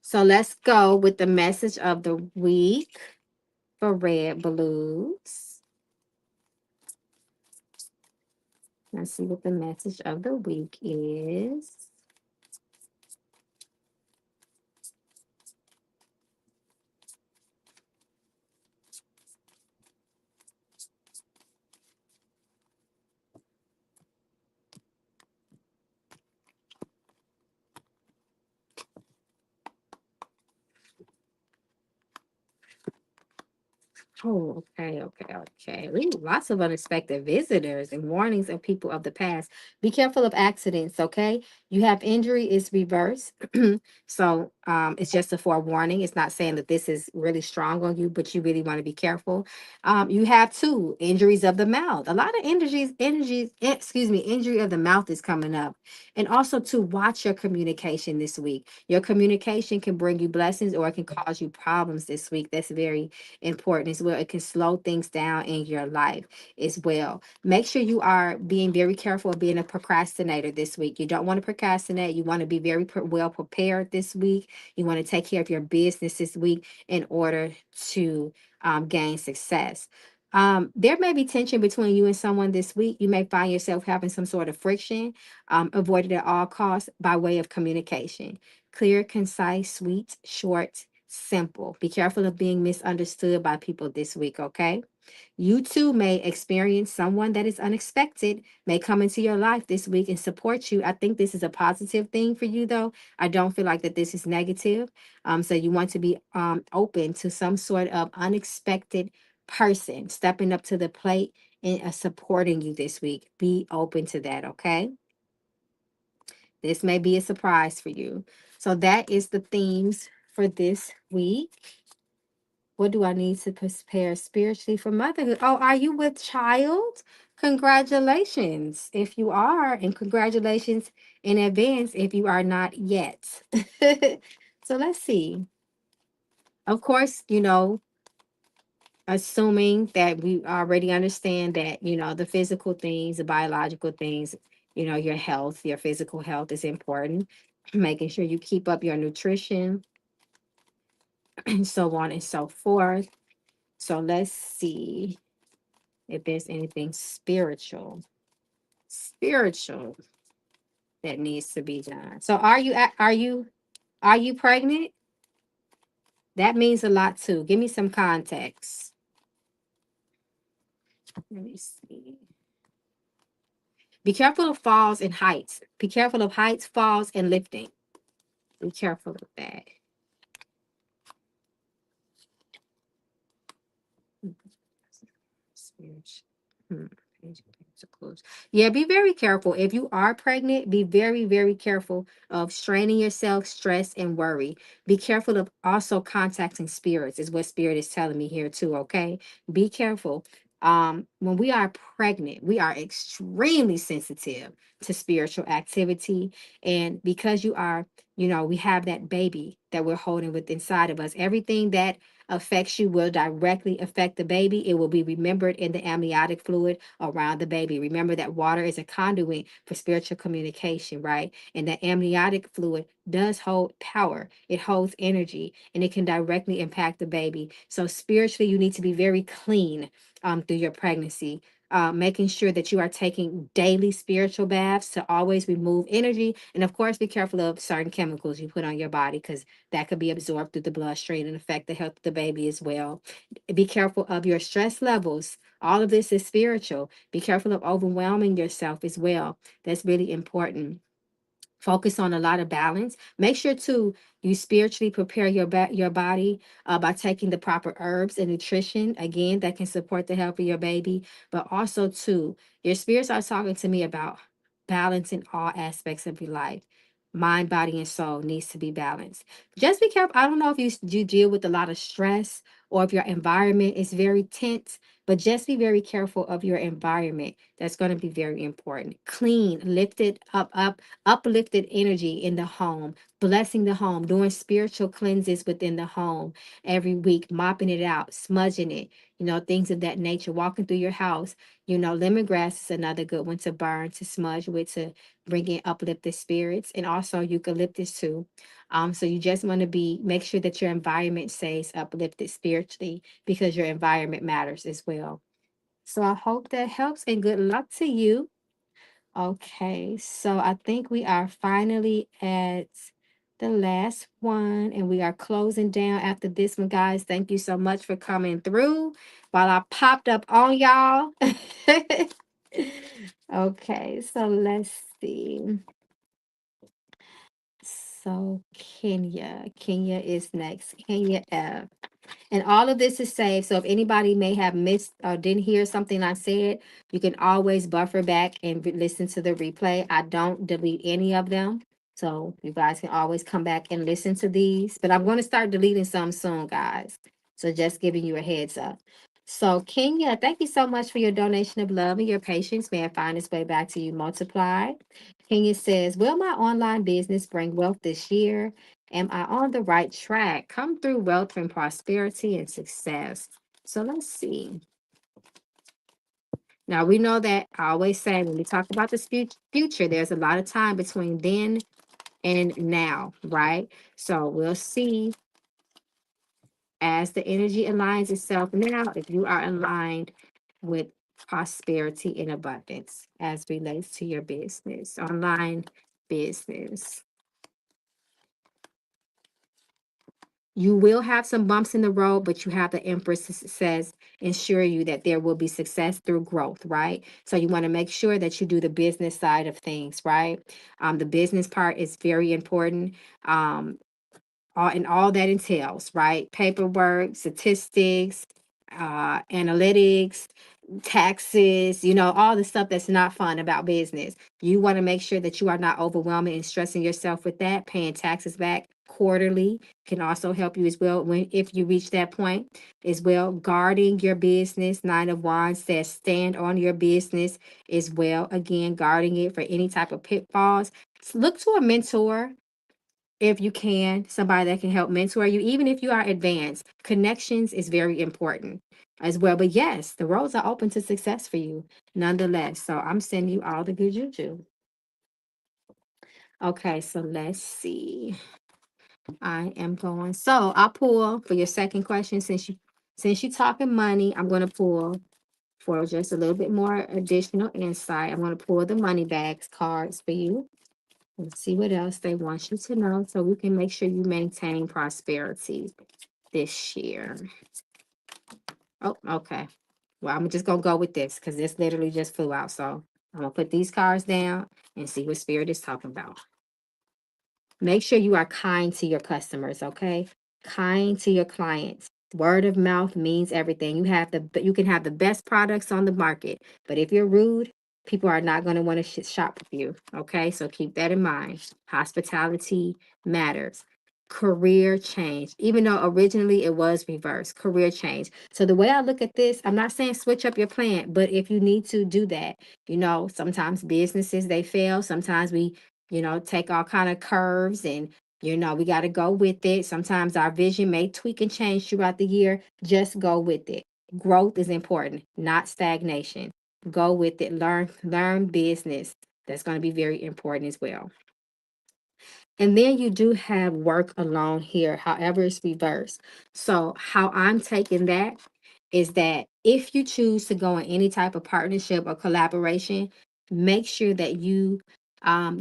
So let's go with the message of the week for Red Blues. Let's see what the message of the week is. Oh, okay, okay, okay. Ooh, lots of unexpected visitors and warnings of people of the past. Be careful of accidents, okay? You have injury is reverse. So it's just a forewarning. It's not saying that this is really strong on you, but you really want to be careful. You have two injuries of the mouth. A lot of injury of the mouth is coming up. And also to watch your communication this week. Your communication can bring you blessings or it can cause you problems this week. That's very important as well. It can slow things down in your life as well. Make sure you are being very careful of being a procrastinator this week. You don't want to procrastinate. You want to be very well prepared this week. You want to take care of your business this week in order to gain success. There may be tension between you and someone this week. You may find yourself having some sort of friction. Avoid it at all costs by way of communication. Clear, concise, sweet, short, simple. Be careful of being misunderstood by people this week, okay? You too may experience someone that is unexpected, may come into your life this week and support you. I think this is a positive thing for you, though. I don't feel like that this is negative. So you want to be open to some sort of unexpected person stepping up to the plate and supporting you this week. Be open to that, okay? This may be a surprise for you. So that is the themes for this week. What do I need to prepare spiritually for motherhood? Oh, are you with child? Congratulations if you are, and congratulations in advance if you are not yet. So let's see. Of course, assuming that we already understand that, the physical things, the biological things, your health, your physical health is important. Making sure you keep up your nutrition and so on and so forth. So let's see if there's anything spiritual that needs to be done. So are you pregnant? That means a lot too. Give me some context. Let me see. Be careful of falls and heights. Be careful of heights, falls, and lifting. Be careful of that. Spiritual. Hmm. Yeah, be very careful. If you are pregnant, be very, very careful of straining yourself, stress, and worry. Be careful of also contacting spirits, is what spirit is telling me here too. Okay. Be careful. When we are pregnant, we are extremely sensitive to spiritual activity. And because we have that baby that we're holding with inside of us, everything that affects you will directly affect the baby. It will be remembered in the amniotic fluid around the baby. Remember that water is a conduit for spiritual communication, right? And the amniotic fluid does hold power, it holds energy, and it can directly impact the baby. So, spiritually, you need to be very clean through your pregnancy. Making sure that you are taking daily spiritual baths to always remove energy. And of course, be careful of certain chemicals you put on your body because that could be absorbed through the bloodstream and affect the health of the baby as well. Be careful of your stress levels. All of this is spiritual. Be careful of overwhelming yourself as well. That's really important. Focus on a lot of balance. Make sure to you spiritually prepare your body by taking the proper herbs and nutrition again that can support the health of your baby. But also too, your spirits are talking to me about balance in all aspects of your life. Mind, body, and soul needs to be balanced. Just be careful. I don't know if you deal with a lot of stress or if your environment is very tense, but just be very careful of your environment. That's going to be very important. Clean, lifted up, uplifted energy in the home, blessing the home, doing spiritual cleanses within the home every week, mopping it out, smudging it, things of that nature, walking through your house. Lemongrass is another good one to burn, to smudge with, to bring in uplifted spirits, and also eucalyptus too. So you just want to make sure that your environment stays uplifted spiritually because your environment matters as well. So I hope that helps and good luck to you. Okay, so I think we are finally at the last one and we are closing down after this one, guys. Thank you so much for coming through while I popped up on y'all. Okay, so let's see. So Kenya is next. Kenya F. And all of this is saved. So if anybody may have missed or didn't hear something I said, you can always buffer back and listen to the replay. I don't delete any of them. So you guys can always come back and listen to these. But I'm going to start deleting some soon, guys. So just giving you a heads up. So Kenya, thank you so much for your donation of love and your patience. May I find its way back to you multiplied. Kenya says, will my online business bring wealth this year? Am I on the right track? Come through wealth and prosperity and success. So let's see. Now we know that I always say when we talk about the future, there's a lot of time between then and now, right? So we'll see as the energy aligns itself now, if you are aligned with prosperity and abundance as relates to your business, online business. You will have some bumps in the road, but you have the Empress says ensure you that there will be success through growth, right? So you want to make sure that you do the business side of things, right? The business part is very important. And all that entails, right? Paperwork, statistics, analytics, taxes, all the stuff that's not fun about business. You want to make sure that you are not overwhelming and stressing yourself with that. Paying taxes back quarterly can also help you as well when if you reach that point as well. Guarding your business. Nine of Wands says stand on your business as well. Again, guarding it for any type of pitfalls. Look to a mentor if you can, somebody that can help mentor you, even if you are advanced. Connections is very important as well. But yes, the roads are open to success for you nonetheless. So I'm sending you all the good juju. Okay, so let's see. I am going. So I'll pull for your second question. Since you talking money, I'm gonna pull for just a little bit more additional insight. I'm gonna pull the money bags cards for you. Let's see what else they want you to know so we can make sure you maintain prosperity this year. Oh, okay. Well, I'm just going to go with this because this literally just flew out. So I'm going to put these cards down and see what Spirit is talking about. Make sure you are kind to your customers, okay? Kind to your clients. Word of mouth means everything. You can have the best products on the market, but if you're rude, people are not going to want to shop with you, okay? So keep that in mind. Hospitality matters. Career change, even though originally it was reversed, career change. So the way I look at this, I'm not saying switch up your plan, but if you need to do that, sometimes businesses they fail. Sometimes we take all kind of curves and we got to go with it. Sometimes our vision may tweak and change throughout the year. Just go with it. Growth is important, not stagnation. Go with it. Learn business. That's going to be very important as well. And then you do have work alone here. However, it's reversed. So how I'm taking that is that if you choose to go in any type of partnership or collaboration, make sure that you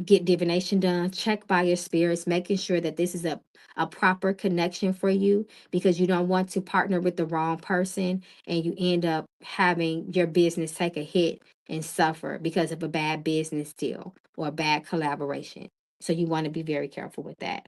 get divination done. Check by your spirits, making sure that this is a proper connection for you, because you don't want to partner with the wrong person and you end up having your business take a hit and suffer because of a bad business deal or a bad collaboration. So you want to be very careful with that.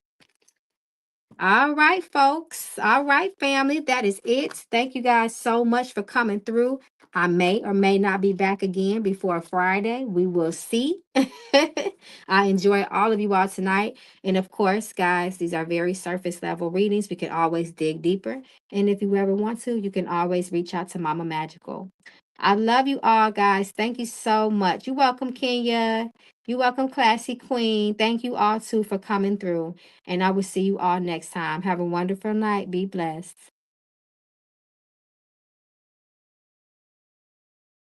All right, folks. All right, family. That is it. Thank you guys so much for coming through. I may or may not be back again before Friday. We will see. I enjoy all of you all tonight. And of course, guys, these are very surface level readings. We can always dig deeper. And if you ever want to, you can always reach out to Mama Magical. I love you all, guys. Thank you so much. You're welcome, Kenya. You're welcome, Classy Queen. Thank you all too for coming through. And I will see you all next time. Have a wonderful night. Be blessed.